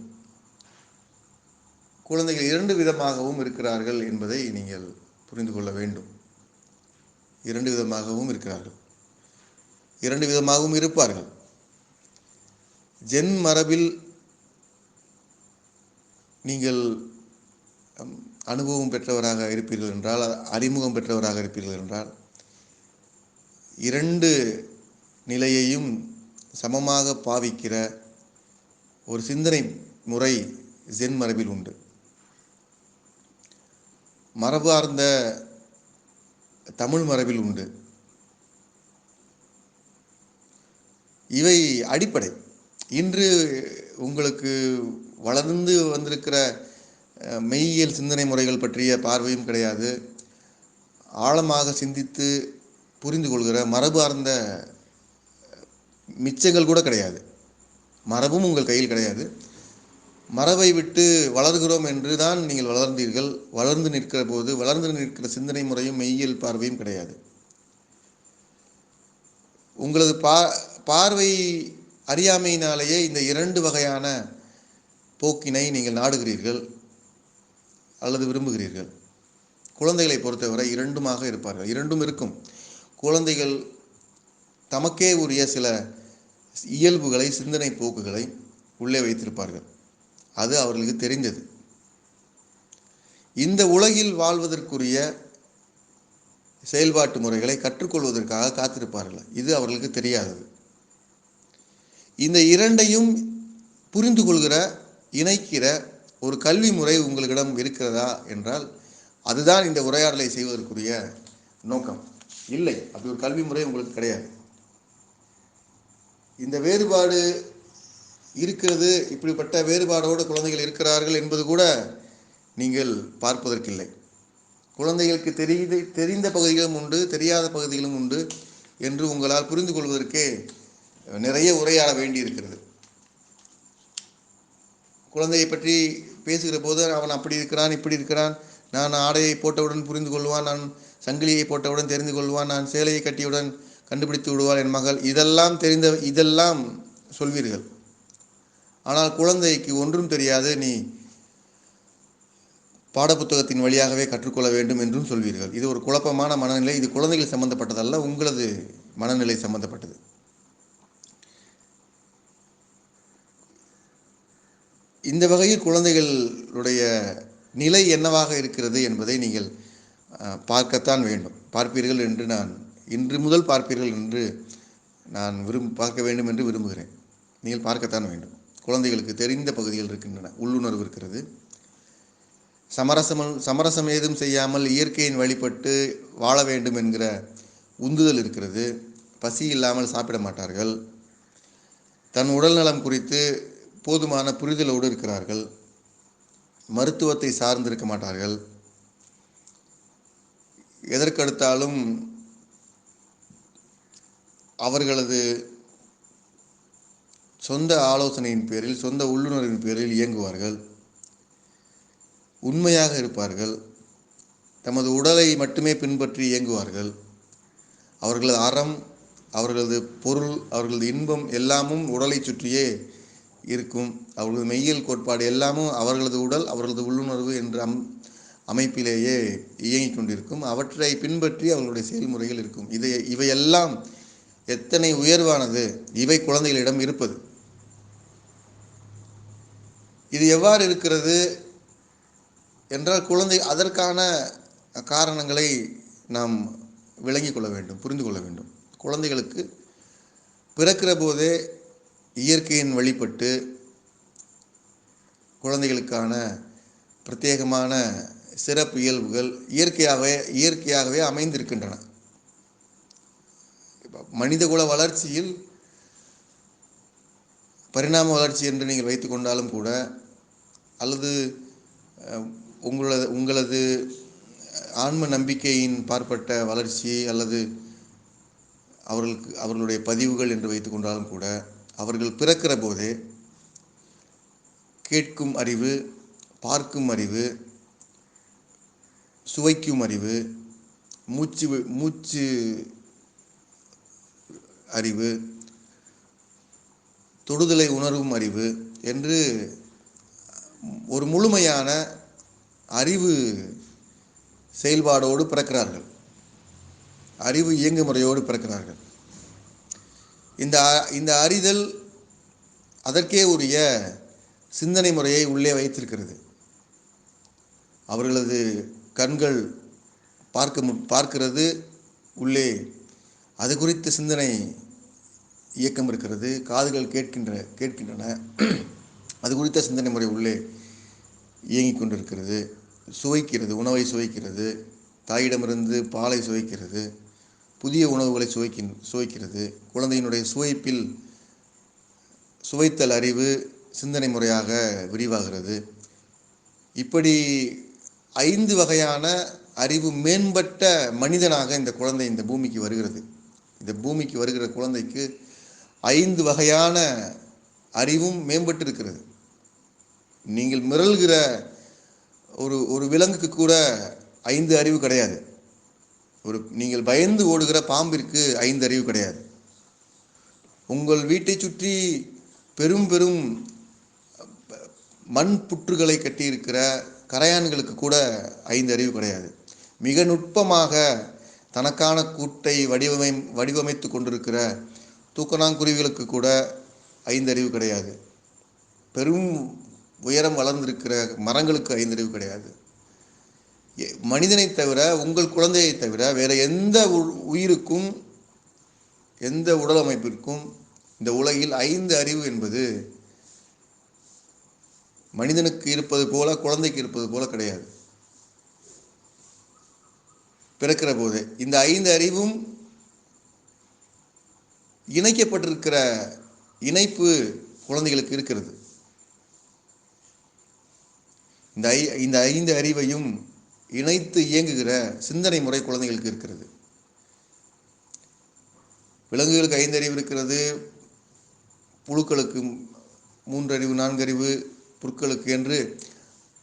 குழந்தைகள் 2 விதமாகவும் இருக்கிறார்கள் என்பதை நீங்கள் புரிந்து கொள்ள வேண்டும். 2 விதமாகவும் இருக்கிறார்கள், 2 விதமாகவும் இருப்பார்கள். ஜென் மரபில் நீங்கள் அனுபவம் பெற்றவராக இருப்பீர்கள் என்றால், அறிமுகம் பெற்றவராக இருப்பீர்கள் என்றால், இரண்டு நிலையையும் சமமாக பாவிக்கிற ஒரு சிந்தனை முறை ஜென் மரபில் உண்டு. மரபார்ந்த தமிழ் மரபில் உண்டு. இவை அடிப்படை. இன்று உங்களுக்கு வளர்ந்து வந்திருக்கிற மெய்யியல் சிந்தனை முறைகள் பற்றிய பார்வையும் கிடையாது. ஆழமாக சிந்தித்து புரிந்து கொள்கிற மரபார்ந்த மிச்சங்கள் கூட கிடையாது. மரபும் உங்கள் கையில் கிடையாது. மரபை விட்டு வளர்கிறோம் என்று தான் நீங்கள் வளர்ந்தீர்கள். வளர்ந்து நிற்கிற சிந்தனை முறையும் மெய்யியல் பார்வையும் கிடையாது. உங்களது பார்வை அறியாமையினாலேயே இந்த இரண்டு வகையான போக்கினை நீங்கள் நாடுகிறீர்கள் அல்லது விரும்புகிறீர்கள். குழந்தைகளை பொறுத்தவரை இரண்டுமாக இருப்பார்கள். இரண்டும் இருக்கும். குழந்தைகள் தமக்கே உரிய சில இயல்புகளை, சிந்தனை போக்குகளை உள்ளே வைத்திருப்பார்கள். அது அவர்களுக்கு தெரிந்தது. இந்த உலகில் வாழ்வதற்குரிய செயல்பாட்டு முறைகளை கற்றுக்கொள்வதற்காக காத்திருப்பார்கள். இது அவர்களுக்கு தெரியாதது. இந்த இரண்டையும் புரிந்து கொள்கிற, இணைக்கிற ஒரு கல்வி முறை உங்களிடம் இருக்கிறதா என்றால் அதுதான் இந்த உரையாடலை செய்வதற்குரிய நோக்கம். இல்லை, அப்படி ஒரு கல்வி முறை உங்களுக்கு கிடையாது. இந்த வேறுபாடு இருக்கிறது, இப்படிப்பட்ட வேறுபாடோடு குழந்தைகள் இருக்கிறார்கள் என்பது கூட நீங்கள் பார்ப்பதற்கில்லை. குழந்தைகளுக்கு தெரிந்த பகுதிகளும் உண்டு, தெரியாத பகுதிகளும் உண்டு என்று உங்களால் புரிந்து கொள்வதற்கே நிறைய உரையாட வேண்டி இருக்கிறது. குழந்தையை பற்றி பேசுகிற போது அவன் அப்படி இருக்கிறான், இப்படி இருக்கிறான், நான் ஆடையை போட்டவுடன் புரிந்து கொள்வான், நான் சங்கிலியை போட்டவுடன் தெரிந்து கொள்வான், நான் சேலையை கட்டியவுடன் கண்டுபிடித்து விடுவாள் என் மகள், இதெல்லாம் சொல்வீர்கள். ஆனால் குழந்தைக்கு ஒன்றும் தெரியாது, நீ பாடப்புத்தகத்தின் வழியாகவே கற்றுக்கொள்ள வேண்டும் என்றும் சொல்வீர்கள். இது ஒரு குழப்பமான மனநிலை. இது குழந்தைகள் சம்பந்தப்பட்டதல்ல, உங்களது மனநிலை சம்பந்தப்பட்டது. இந்த வகையில் குழந்தைகளுடைய நிலை என்னவாக இருக்கிறது என்பதை நீங்கள் பார்க்கத்தான் வேண்டும். பார்ப்பீர்கள் என்று நான் இன்று முதல் பார்ப்பீர்கள் என்று நான் பார்க்க வேண்டும் என்று விரும்புகிறேன். நீங்கள் பார்க்கத்தான் வேண்டும். குழந்தைகளுக்கு தெரிந்த பகுதிகள் இருக்கின்றன. உள்ளுணர்வு இருக்கிறது. சமரசம் ஏதும் செய்யாமல் இயற்கையின் வழிபட்டு வாழ வேண்டும் என்கிற உந்துதல் இருக்கிறது. பசி இல்லாமல் சாப்பிட மாட்டார்கள். தன் உடல் நலம் குறித்து போதுமான புரிதலோடு இருக்கிறார்கள். மருத்துவத்தை சார்ந்திருக்க மாட்டார்கள். எதற்கெடுத்தாலும் அவர்களது சொந்த ஆலோசனையின் பேரில், சொந்த உள்ளுணர்வின் பேரில் இயங்குவார்கள். உண்மையாக இருப்பார்கள். தமது உடலை மட்டுமே பின்பற்றி இயங்குவார்கள். அவர்களது அறம், அவர்களது பொருள், அவர்களது இன்பம் எல்லாமும் உடலை சுற்றியே இருக்கும். அவர்களது மெய்யியல் கோட்பாடு எல்லாமும் அவர்களது உடல், அவர்களது உள்ளுணர்வு என்ற அமைப்பிலேயே இயங்கிக் கொண்டிருக்கும். அவற்றை பின்பற்றி அவர்களுடைய செயல்முறைகள் இருக்கும். இவையெல்லாம் எத்தனை உயர்வானது இவை குழந்தைகளிடம் இருப்பது. இது எவ்வாறு இருக்கிறது என்றால் குழந்தை அதற்கான காரணங்களை நாம் விளங்கிக் கொள்ள வேண்டும், புரிந்து கொள்ள வேண்டும். குழந்தைகளுக்கு பிறக்கிற போதே இயற்கையின் வழிபட்டு குழந்தைகளுக்கான பிரத்யேகமான சிறப்பு இயல்புகள் இயற்கையாகவே அமைந்திருக்கின்றன. மனிதகுல வளர்ச்சியில் பரிணாம வளர்ச்சி என்று நீங்கள் வைத்து கொண்டாலும் கூட, அல்லது உங்களது ஆன்ம நம்பிக்கையின் பார்ப்பட்ட வளர்ச்சி, அல்லது அவர்களுடைய பதிவுகள் என்று வைத்து கொண்டாலும் கூட, அவர்கள் பிறக்கிற போதே கேட்கும் அறிவு, பார்க்கும் அறிவு, சுவைக்கும் அறிவு, மூச்சு அறிவு, தொடுதலை உணர்வும் அறிவு என்று ஒரு முழுமையான அறிவு செயல்பாடோடு பிறக்கிறார்கள். அறிவு இயங்கு முறையோடு பிறக்கிறார்கள். இந்த அறிதல் அதற்கே உரிய சிந்தனை முறையை உள்ளே வைத்திருக்கிறது. அவர்களது கண்கள் பார்க்கிறது, உள்ளே அது குறித்த சிந்தனை இயக்கம் இருக்கிறது. காதுகள் கேட்கின்றன. அது குறித்த சிந்தனை முறை உள்ளே இயங்கிக் கொண்டிருக்கிறது. சுவைக்கிறது, உணவை சுவைக்கிறது, தாயிடமிருந்து பாலை சுவைக்கிறது, புதிய உணவுகளை சுவைக்கிறது. குழந்தையினுடைய சுவைப்பில் சுவைத்தல் அறிவு சிந்தனை முறையாக விரிவாகிறது. இப்படி 5 வகையான அறிவு மேம்பட்ட மனிதனாக இந்த குழந்தை இந்த பூமிக்கு வருகிறது. இந்த பூமிக்கு வருகிற குழந்தைக்கு 5 வகையான அறிவும் மேம்பட்டு இருக்கிறது. நீங்கள் மிரள்கிற ஒரு விலங்குக்கு கூட 5 அறிவு கிடையாது. நீங்கள் பயந்து ஓடுகிற பாம்பிற்கு 5 அறிவு கிடையாது. உங்கள் வீட்டை சுற்றி பெரும் பெரும் மண் புற்றுகளை கட்டியிருக்கிற கரையான்களுக்கு கூட 5 அறிவு கிடையாது. மிக நுட்பமாக தனக்கான கூட்டை வடிவமைத்து கொண்டிருக்கிற தூக்கணாங்குருவிகளுக்கு கூட 5 அறிவு கிடையாது. பெரும் உயரம் வளர்ந்திருக்கிற மரங்களுக்கு 5 அறிவு கிடையாது. மனிதனை தவிர, உங்கள் குழந்தையை தவிர வேற எந்த உயிருக்கும், எந்த உடல் அமைப்பிற்கும் இந்த உலகில் 5 அறிவு என்பது மனிதனுக்கு இருப்பது போல குழந்தைக்கு இருப்பது போல கிடையாது. பிறக்கிற போது இந்த 5 அறிவும் இணைக்கப்பட்டிருக்கிற இணைப்பு குழந்தைகளுக்கு இருக்கிறது. இந்த 5 அறிவையும் இணைத்து இயங்குகிற சிந்தனை முறை குழந்தைகளுக்கு இருக்கிறது. விலங்குகளுக்கு 5 அறிவு இருக்கிறது. புழுக்களுக்கு 3 அறிவு, 4 அறிவு, புற்களுக்கு என்று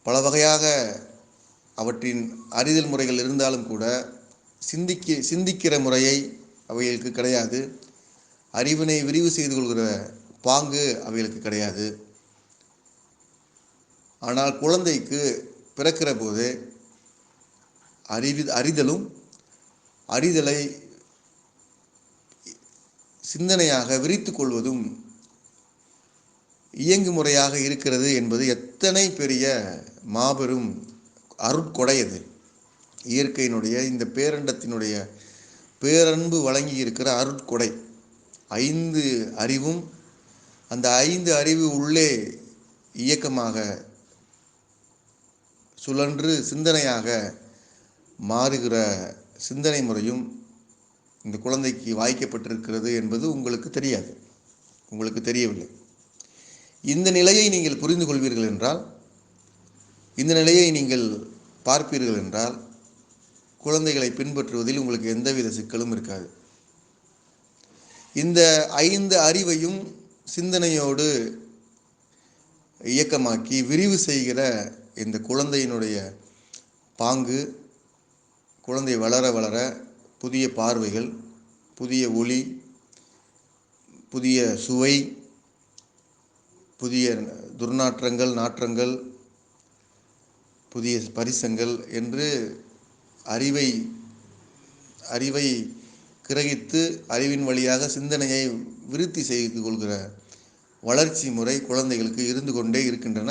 பல வகையாக அவற்றின் அறிதல் முறைகள் இருந்தாலும் கூட சிந்திக்கிற முறையை அவைகளுக்கு கிடையாது. அறிவினை விரிவு செய்து கொள்கிற பாங்கு அவைகளுக்கு கிடையாது. ஆனால் குழந்தைக்கு பிறக்கிற போது அறிதலை சிந்தனையாக விரித்து கொள்வதும் இயங்கு முறையாக இருக்கிறது என்பது எத்தனை பெரிய மாபெரும் அருட்கொடை அது. இயற்கையினுடைய இந்த பேரண்டத்தினுடைய பேரன்பு வழங்கி இருக்கிற அருட்கொடை. 5 அறிவும் அந்த 5 அறிவு உள்ளே இயக்கமாக சுழன்று சிந்தனையாக மாறுகிற சிந்தனை முறையும் இந்த குழந்தைக்கு வாய்க்கப்பட்டிருக்கிறது என்பது உங்களுக்கு தெரியாது, உங்களுக்கு தெரியவில்லை. இந்த நிலையை நீங்கள் புரிந்து கொள்வீர்கள் என்றால், இந்த நிலையை நீங்கள் பார்ப்பீர்கள் என்றால், குழந்தைகளை பின்பற்றுவதில் உங்களுக்கு எந்தவித சிக்கலும் இருக்காது. இந்த 5 அறிவையும் சிந்தனையோடு இயக்கமாக்கி விரிவு செய்கிற இந்த குழந்தையினுடைய பாங்கு, குழந்தை வளர வளர புதிய பார்வைகள், புதிய ஒளி, புதிய சுவை, புதிய துர்நாற்றங்கள், நாற்றங்கள், புதிய பரிசங்கள் என்று அறிவை கிரகித்து அறிவின் வழியாக சிந்தனையை விருத்தி செய்து கொள்கிற வளர்ச்சி முறை குழந்தைகளுக்கு இருந்து கொண்டே இருக்கின்றன.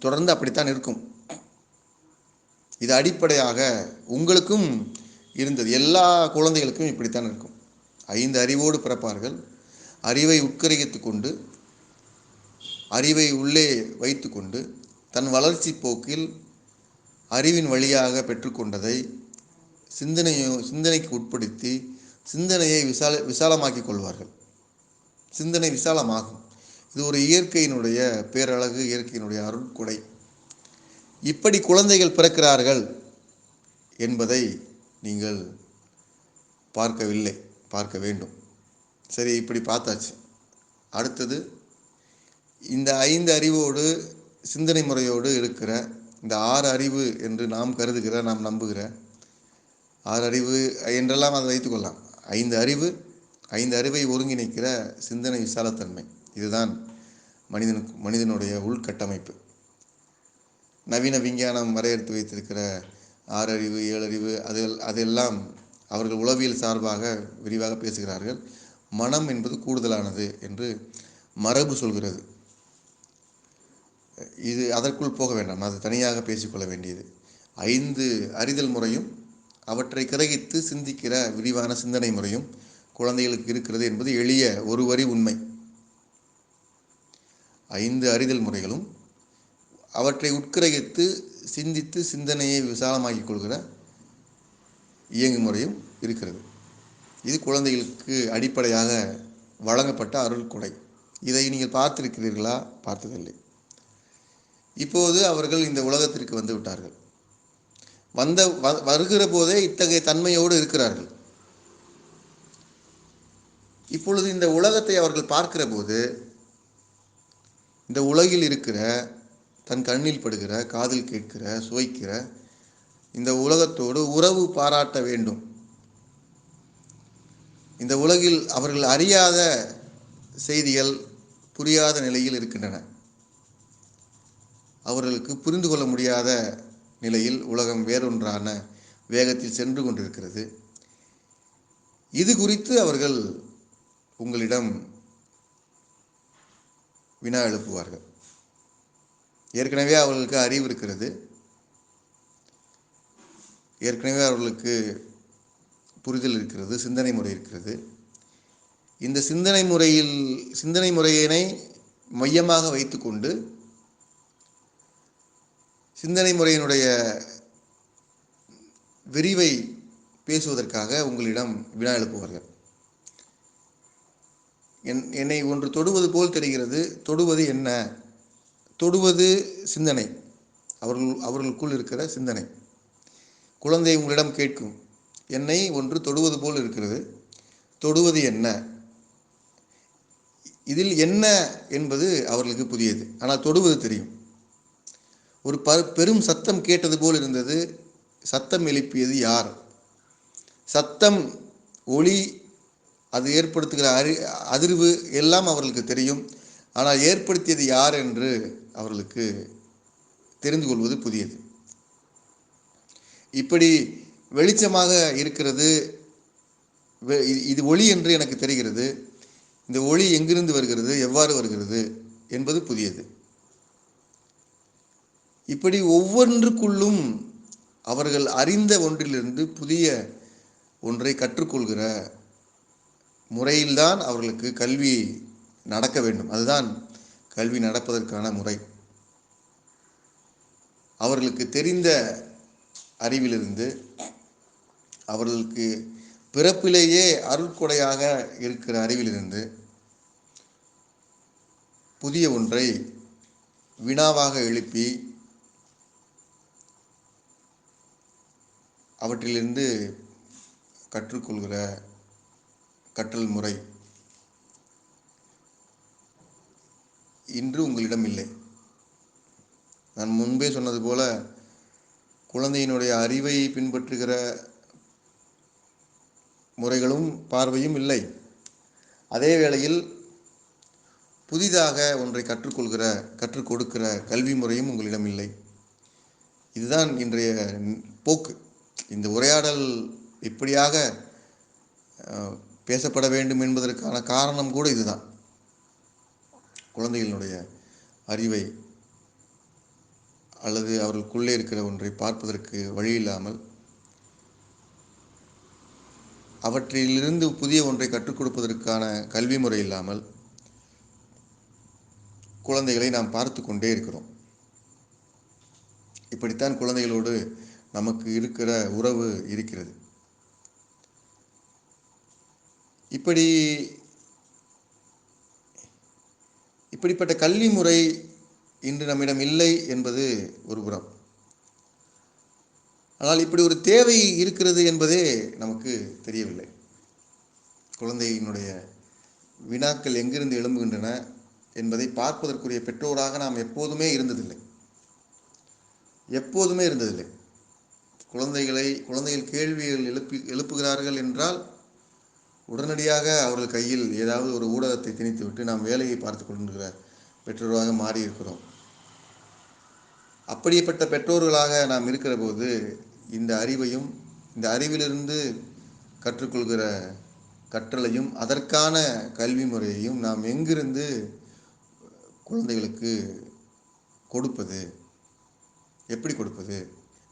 தொடர்ந்து அப்படித்தான் இருக்கும். இது அடிப்படையாக உங்களுக்கும் இருந்தது. எல்லா குழந்தைகளுக்கும் இப்படித்தான் இருக்கும். 5 அறிவோடு பிறப்பார்கள். அறிவை உட்கரித்து கொண்டு, அறிவை உள்ளே வைத்து கொண்டு, தன் வளர்ச்சி போக்கில் அறிவின் வழியாக பெற்றுக்கொண்டதை சிந்தனைக்கு உட்படுத்தி சிந்தனையை விசாலமாக்கி கொள்வார்கள். சிந்தனை விசாலமாகும். இது ஒரு இயற்கையினுடைய பேரழகு, இயற்கையினுடைய அருட்கொடை. இப்படி குழந்தைகள் பிறக்கிறார்கள் என்பதை நீங்கள் பார்க்கவில்லை, பார்க்க வேண்டும். சரி, இப்படி பார்த்தாச்சு. அடுத்தது இந்த 5 அறிவோடு சிந்தனை முறையோடு இருக்கிற இந்த 6 அறிவு என்று நாம் கருதுகிற, நாம் நம்புகிற 6 அறிவு என்றெல்லாம் அதை வைத்துக்கொள்ளலாம். 5 அறிவை ஒருங்கிணைக்கிற சிந்தனை விசாலத்தன்மை, இதுதான் மனிதனுடைய உள்கட்டமைப்பு. நவீன விஞ்ஞானம் வரையறுத்து வைத்திருக்கிற 6 அறிவு, 7 அறிவு அதெல்லாம் அவர்கள் உளவியல் சார்பாக விரிவாக பேசுகிறார்கள். மனம் என்பது கூடுதலானது என்று மரபு சொல்கிறது. இது அதற்குள் போக வேண்டாம், அது தனியாக பேசிக்கொள்ள வேண்டியது. 5 அறிதல் முறையும் அவற்றை கிரகித்து சிந்திக்கிற விரிவான சிந்தனை முறையும் குழந்தைகளுக்கு இருக்கிறது என்பது எளிய ஒரு வரி உண்மை. 5 அறிதல் முறைகளும் அவற்றை உட்கிரகித்து சிந்தித்து சிந்தனையை விசாலமாக்கிக் கொள்கிற இயங்கு முறையும் இருக்கிறது. இது குழந்தைகளுக்கு அடிப்படையாக வழங்கப்பட்ட அருள் கொடை. இதை நீங்கள் பார்த்திருக்கிறீர்களா? பார்த்ததில்லை. இப்போது அவர்கள் இந்த உலகத்திற்கு வந்து விட்டார்கள். வருகிற போதே இத்தகைய தன்மையோடு இருக்கிறார்கள். இப்பொழுது இந்த உலகத்தை அவர்கள் பார்க்கிற போது இந்த உலகில் இருக்கிற தன் கண்ணில் படுகிற, காதில் கேட்கிற, சுவைக்கிற இந்த உலகத்தோடு உறவு பாராட்ட வேண்டும். இந்த உலகில் அவர்கள் அறியாத செய்திகள் புரியாத நிலையில் இருக்கின்றன. அவர்களுக்கு புரிந்து கொள்ள முடியாத நிலையில் உலகம் வேறொன்றான வேகத்தில் சென்று கொண்டிருக்கிறது. இது குறித்து அவர்கள் உங்களிடம் வினா எழுப்புவார்கள். ஏற்கனவே அவர்களுக்கு அறிவு இருக்கிறது. ஏற்கனவே அவர்களுக்கு புரிதல் இருக்கிறது, சிந்தனை முறை இருக்கிறது. இந்த சிந்தனை முறையினை மையமாக வைத்துக்கொண்டு சிந்தனை முறையினுடைய விரிவை பேசுவதற்காக உங்களிடம் வினா எழுப்புவார்கள். என்னை ஒன்று தொடுவது போல் தெரிகிறது. தொடுவது என்ன? தொடுவது சிந்தனை, அவர்களுக்குள் இருக்கிற சிந்தனை. குழந்தை உங்களிடம் கேட்கும், என்னை ஒன்று தொடுவது போல் இருக்கிறது, தொடுவது என்ன? இதில் என்ன என்பது அவர்களுக்கு புதியது. ஆனால் தொடுவது தெரியும். ஒரு பெரும் சத்தம் கேட்டது போல் இருந்தது. சத்தம் எழுப்பியது யார்? சத்தம், ஒளி, அது ஏற்படுத்துகிற அதிர்வு எல்லாம் அவர்களுக்கு தெரியும். ஆனால் ஏற்படுத்தியது யார் என்று அவர்களுக்கு தெரிந்து கொள்வது புதியது. இப்படி வெளிச்சமாக இருக்கிறது, இது ஒளி என்று எனக்கு தெரிகிறது. இந்த ஒளி எங்கிருந்து வருகிறது, எவ்வாறு வருகிறது என்பது புதியது. இப்படி ஒவ்வொன்றுக்குள்ளும் அவர்கள் அறிந்த ஒன்றிலிருந்து புதிய ஒன்றை கற்றுக்கொள்கிற முறையில்தான் அவர்களுக்கு கல்வி நடக்க வேண்டும். அதுதான் கல்வி நடப்பதற்கான முறை. அவர்களுக்கு தெரிந்த அறிவிலிருந்து, அவர்களுக்கு பிறப்பிலேயே அருட்கொடையாக இருக்கிற அறிவிலிருந்து புதிய ஒன்றை வினாவாக எழுப்பி அவற்றிலிருந்து கற்றுக்கொள்கிற கற்றல் முறை இன்று உங்களிடம் இல்லை. நான் முன்பே சொன்னது போல குழந்தையினுடைய அறிவை பின்பற்றுகிற முறைகளும் பார்வையும் இல்லை. அதே வேளையில் புதிதாக ஒன்றை கற்றுக் கொடுக்கிற கல்வி முறையும் உங்களிடம் இல்லை. இதுதான் இன்றைய போக்கு. இந்த உரையாடல் இப்படியாக பேசப்பட வேண்டும் என்பதற்கான காரணம் கூட இதுதான். குழந்தைகளுடைய அறிவை அல்லது அவர்களுக்குள்ளே இருக்கிற ஒன்றை பார்ப்பதற்கு வழி இல்லாமல், அவற்றிலிருந்து புதிய ஒன்றை கற்றுக் கொடுப்பதற்கான கல்வி முறை இல்லாமல் குழந்தைகளை நாம் பார்த்து கொண்டே இருக்கிறோம். இப்படித்தான் குழந்தைகளோடு நமக்கு இருக்கிற உறவு இருக்கிறது. இப்படிப்பட்ட கல்வி முறை இன்று நம்மிடம் இல்லை என்பது ஒரு புறம். ஆனால் இப்படி ஒரு தேவை இருக்கிறது என்பதே நமக்கு தெரியவில்லை. குழந்தையினுடைய வினாக்கள் எங்கிருந்து எழும்புகின்றன என்பதை பார்ப்பதற்குரிய பெற்றோராக நாம் எப்போதுமே இருந்ததில்லை. குழந்தைகள் கேள்விகள் எழுப்புகிறார்கள் என்றால் உடனடியாக அவர்கள் கையில் ஏதாவது ஒரு ஊடகத்தை திணித்துவிட்டு நாம் வேலையை பார்த்து கொண்டிருக்கிற பெற்றோராக மாறியிருக்கிறோம். அப்படிப்பட்ட பெற்றோர்களாக நாம் இருக்கிற போது இந்த அறிவையும், இந்த அறிவிலிருந்து கற்றுக்கொள்கிற கற்றலையும், அதற்கான கல்வி முறையையும் நாம் எங்கிருந்து குழந்தைகளுக்கு கொடுப்பது, எப்படி கொடுப்பது?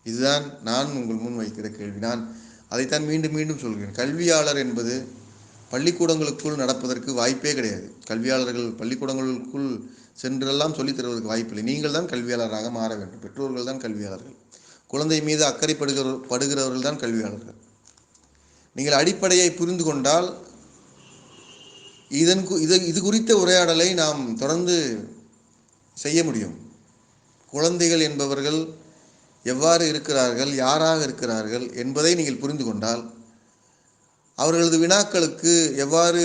இதுதான் நான் உங்கள் முன் வைக்கிற கேள்வி. நான் அதைத்தான் மீண்டும் மீண்டும் சொல்கிறேன். கல்வியாளர் என்பது பள்ளிக்கூடங்களுக்குள் நடப்பதற்கு வாய்ப்பே கிடையாது. கல்வியாளர்கள் பள்ளிக்கூடங்களுக்குள் சென்றெல்லாம் சொல்லித் தருவதற்கு வாய்ப்பில்லை. நீங்கள் தான் கல்வியாளராக மாற வேண்டும். பெற்றோர்கள் தான் கல்வியாளர்கள். குழந்தை மீது படுகிறவர்கள் தான் கல்வியாளர்கள். நீங்கள் அடிப்படையை புரிந்து கொண்டால் இது குறித்த உரையாடலை நாம் தொடர்ந்து செய்ய முடியும். குழந்தைகள் என்பவர்கள் எவ்வாறு இருக்கிறார்கள், யாராக இருக்கிறார்கள் என்பதை நீங்கள் புரிந்து கொண்டால், அவர்களது வினாக்களுக்கு எவ்வாறு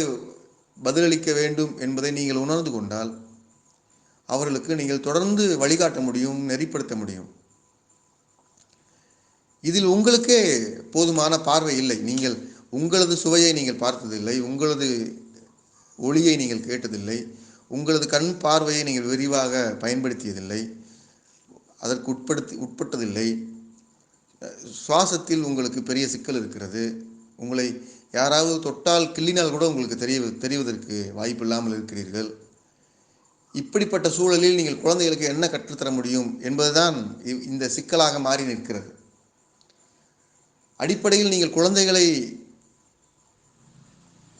பதிலளிக்க வேண்டும் என்பதை நீங்கள் உணர்ந்து கொண்டால், அவர்களுக்கு நீங்கள் தொடர்ந்து வழிகாட்ட முடியும், நெறிப்படுத்த முடியும். இதில் உங்களுக்கே போதுமான பார்வை இல்லை. நீங்கள் உங்களது சுவையை நீங்கள் பார்த்ததில்லை, உங்களது ஒளியை நீங்கள் கேட்டதில்லை, உங்களது கண் பார்வையை நீங்கள் விரிவாக பயன்படுத்தியதில்லை, அதற்கு உட்பட்டதில்லை. சுவாசத்தில் உங்களுக்கு பெரிய சிக்கல் இருக்கிறது. உங்களை யாராவது தொட்டால் கிள்ளினால் கூட உங்களுக்கு தெரிவதற்கு வாய்ப்பில்லாமல் இருக்கிறீர்கள். இப்படிப்பட்ட சூழலில் நீங்கள் குழந்தைகளுக்கு என்ன கற்றுத்தர முடியும் என்பதுதான் இந்த சிக்கலாக மாறி நிற்கிறது. அடிப்படையில் நீங்கள்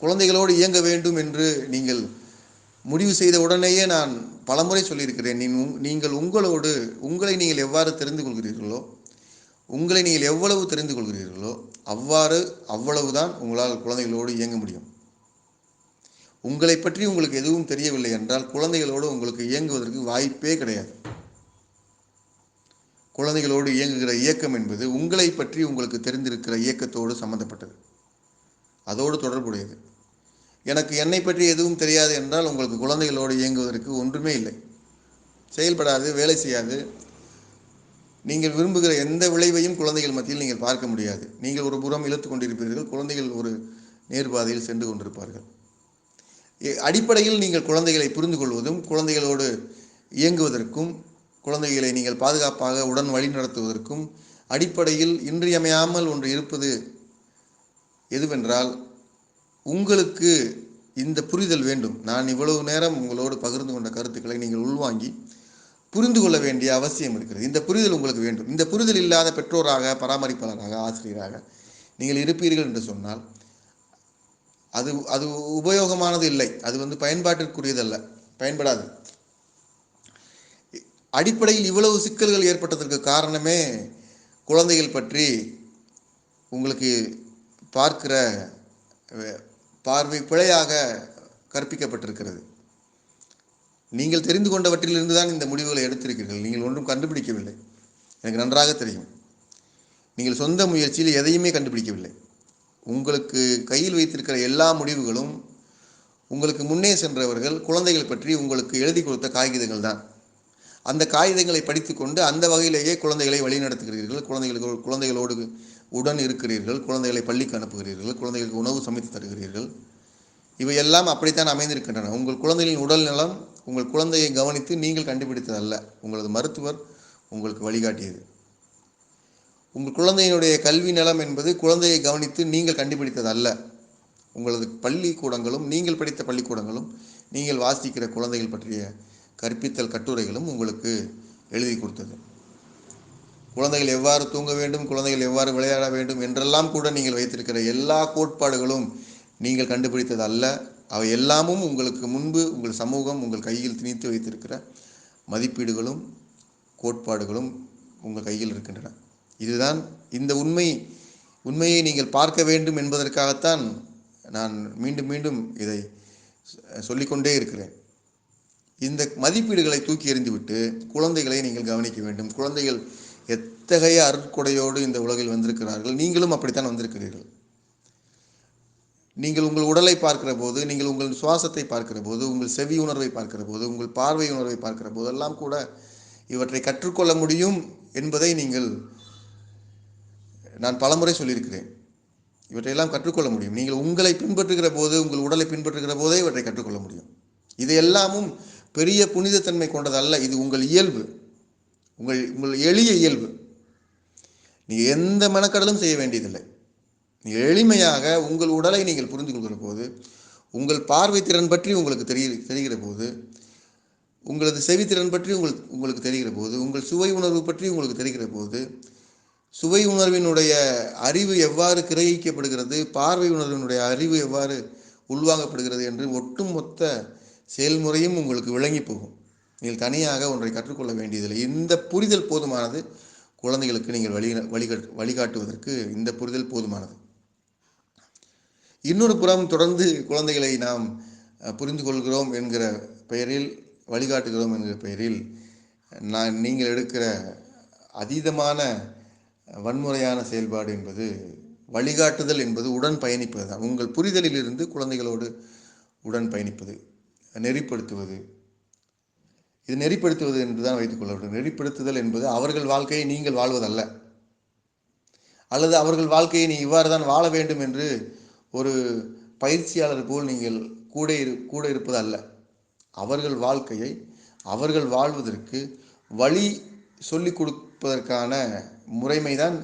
குழந்தைகளோடு இயங்க வேண்டும் என்று நீங்கள் முடிவு செய்த உடனேயே நான் பலமுறை சொல்லியிருக்கிறேன். நீங்கள் உங்களை நீங்கள் எவ்வாறு தெரிந்து கொள்கிறீர்களோ, உங்களை நீங்கள் எவ்வளவு தெரிந்து கொள்கிறீர்களோ அவ்வளவுதான் உங்களால் குழந்தைகளோடு இயங்க முடியும். உங்களை பற்றி உங்களுக்கு எதுவும் தெரியவில்லை என்றால் குழந்தைகளோடு உங்களுக்கு இயங்குவதற்கு வாய்ப்பே கிடையாது. குழந்தைகளோடு இயங்குகிற இயக்கம் என்பது உங்களை பற்றி உங்களுக்கு தெரிந்திருக்கிற இயக்கத்தோடு சம்பந்தப்பட்டது, அதோடு தொடர்புடையது. எனக்கு என்னை பற்றி எதுவும் தெரியாது என்றால் உங்களுக்கு குழந்தைகளோடு இயங்குவதற்கு ஒன்றுமே இல்லை, செயல்படாது, வேலை செய்யாது. நீங்கள் விரும்புகிற எந்த விளைவையும் குழந்தைகள் மத்தியில் நீங்கள் பார்க்க முடியாது. நீங்கள் ஒரு புறம் இழுத்து கொண்டிருப்பீர்கள், குழந்தைகள் ஒரு நேர்பாதையில் சென்று கொண்டிருப்பார்கள். அடிப்படையில் நீங்கள் குழந்தைகளை புரிந்து கொள்வதும் குழந்தைகளோடு இயங்குவதற்கும் குழந்தைகளை நீங்கள் பாதுகாப்பாக உடன் வழி நடத்துவதற்கும் அடிப்படையில் இன்றியமையாமல் ஒன்று இருப்பது எதுவென்றால், உங்களுக்கு இந்த புரிதல் வேண்டும். நான் இவ்வளவு நேரம் உங்களோடு பகிர்ந்து கொண்ட கருத்துக்களை நீங்கள் உள்வாங்கி புரிந்து கொள்ள வேண்டிய அவசியம் இருக்கிறது. இந்த புரிதல் உங்களுக்கு வேண்டும். இந்த புரிதல் இல்லாத பெற்றோராக, பராமரிப்பாளராக, ஆசிரியராக நீங்கள் இருப்பீர்கள் என்று சொன்னால் அது உபயோகமானது இல்லை. அது பயன்பாட்டிற்குரியதல்ல, பயன்படாது. அடிப்படையில் இவ்வளவு சிக்கல்கள் ஏற்பட்டதற்கு காரணமே குழந்தைகள் பற்றி உங்களுக்கு பார்க்கிற பார்வை பிழையாக கற்பிக்கப்பட்டிருக்கிறது. நீங்கள் தெரிந்து கொண்டவற்றிலிருந்து தான் இந்த முடிவுகளை எடுத்திருக்கிறீர்கள். நீங்கள் ஒன்றும் கண்டுபிடிக்கவில்லை, எனக்கு நன்றாக தெரியும். நீங்கள் சொந்த முயற்சியில் எதையுமே கண்டுபிடிக்கவில்லை. உங்களுக்கு கையில் வைத்திருக்கிற எல்லா முடிவுகளும் உங்களுக்கு முன்னே சென்றவர்கள் குழந்தைகள் பற்றி உங்களுக்கு எழுதி கொடுத்த காகிதங்கள் தான். அந்த காகிதங்களை படித்து கொண்டு அந்த வகையிலேயே குழந்தைகளை வழிநடத்துகிறீர்கள், குழந்தைகளோடு உடன் இருக்கிறீர்கள், குழந்தைகளை பள்ளிக்கு அனுப்புகிறீர்கள், குழந்தைகளுக்கு உணவு சமைத்து தருகிறீர்கள். இவையெல்லாம் அப்படித்தான் அமைந்திருக்கின்றன. உங்கள் குழந்தைகளின் உடல் நலம் உங்கள் குழந்தையை கவனித்து நீங்கள் கண்டுபிடித்ததல்ல, உங்களது மருத்துவர் உங்களுக்கு வழிகாட்டியது. உங்கள் குழந்தையினுடைய கல்வி நலம் என்பது குழந்தையை கவனித்து நீங்கள் கண்டுபிடித்ததல்ல. உங்களது பள்ளிக்கூடங்களும் நீங்கள் படித்த பள்ளிக்கூடங்களும் நீங்கள் வாசிக்கிற குழந்தைகள் பற்றிய கற்பித்தல் கட்டுரைகளும் உங்களுக்கு எழுதி கொடுத்தது. குழந்தைகள் எவ்வாறு தூங்க வேண்டும், குழந்தைகள் எவ்வாறு விளையாட வேண்டும் என்றெல்லாம் கூட நீங்கள் வைத்திருக்கிற எல்லா கோட்பாடுகளும் நீங்கள் கண்டுபிடித்தது அல்ல. அவை எல்லாமும் உங்களுக்கு முன்பு உங்கள் சமூகம் உங்கள் கையில் திணித்து வைத்திருக்கிற மதிப்பீடுகளும் கோட்பாடுகளும் உங்கள் கையில் இருக்கின்றன. இதுதான் இந்த உண்மையை நீங்கள் பார்க்க வேண்டும் என்பதற்காகத்தான் நான் மீண்டும் மீண்டும் இதை சொல்லிக்கொண்டே இருக்கிறேன். இந்த மதிப்பீடுகளை தூக்கி எறிந்துவிட்டு குழந்தைகளை நீங்கள் கவனிக்க வேண்டும். குழந்தைகள் எத்தகைய அருட்கொடையோடு இந்த உலகில் வந்திருக்கிறார்கள், நீங்களும் அப்படித்தான் வந்திருக்கிறீர்கள். நீங்கள் உங்கள் உடலை பார்க்கிற போது, நீங்கள் உங்கள் சுவாசத்தை பார்க்கிற போது, உங்கள் செவி உணர்வை பார்க்கிற போது, உங்கள் பார்வை உணர்வை பார்க்கிற போதெல்லாம் கூட இவற்றை கற்றுக்கொள்ள முடியும் என்பதை நான் பலமுறை சொல்லியிருக்கிறேன். இவற்றையெல்லாம் கற்றுக்கொள்ள முடியும். நீங்கள் உங்களை பின்பற்றுகிற போது, உங்கள் உடலை பின்பற்றுகிற போதே இவற்றை கற்றுக்கொள்ள முடியும். இது எல்லாமும் பெரிய புனிதத்தன்மை கொண்டதல்ல. இது உங்கள் இயல்பு, உங்கள் எளிய இயல்பு. நீங்கள் எந்த மெனக்கடலும் செய்ய வேண்டியதில்லை. நீங்கள் எளிமையாக உங்கள் உடலை நீங்கள் புரிந்து கொள்கிற போது, உங்கள் பார்வை திறன் பற்றி உங்களுக்கு தெரிகிற போது, உங்களது செவித்திறன் பற்றி உங்களுக்கு தெரிகிற போது, உங்கள் சுவை உணர்வு பற்றி உங்களுக்கு தெரிகிற போது, சுவை உணர்வினுடைய அறிவு எவ்வாறு கிரகிக்கப்படுகிறது, பார்வை உணர்வினுடைய அறிவு எவ்வாறு உள்வாங்கப்படுகிறது என்று ஒட்டுமொத்த செயல்முறையும் உங்களுக்கு விளங்கி போகும். நீங்கள் தனியாக ஒன்றை கற்றுக்கொள்ள வேண்டியதில்லை. இந்த புரிதல் போதுமானது. குழந்தைகளுக்கு நீங்கள் வழிகாட்டுவதற்கு இந்த புரிதல் போதுமானது. இன்னொரு புறம் தொடர்ந்து குழந்தைகளை நாம் புரிந்து கொள்கிறோம் என்கிற பெயரில், வழிகாட்டுகிறோம் என்கிற பெயரில் நீங்கள் எடுக்கிற அதீதமான வன்முறையான செயல்பாடு என்பது, வழிகாட்டுதல் என்பது உடன் பயணிப்பது தான். உங்கள் புரிதலிலிருந்து குழந்தைகளோடு உடன் பயணிப்பது, நெறிப்படுத்துவது. இது நெறிப்படுத்துவது என்று தான் வைத்துக்கொள்ள வேண்டும். நெறிப்படுத்துதல் என்பது அவர்கள் வாழ்க்கையை நீங்கள் வாழ்வதல்ல, அல்லது அவர்கள் வாழ்க்கையை நீ இவ்வாறு தான் வாழ வேண்டும் என்று ஒரு பயிற்சியாளர் போல் நீங்கள் கூட இருப்பது அல்ல. அவர்கள் வாழ்க்கையை அவர்கள் வாழ்வதற்கு வழி சொல்லிக் கொடுப்பதற்கான முறைமைதான்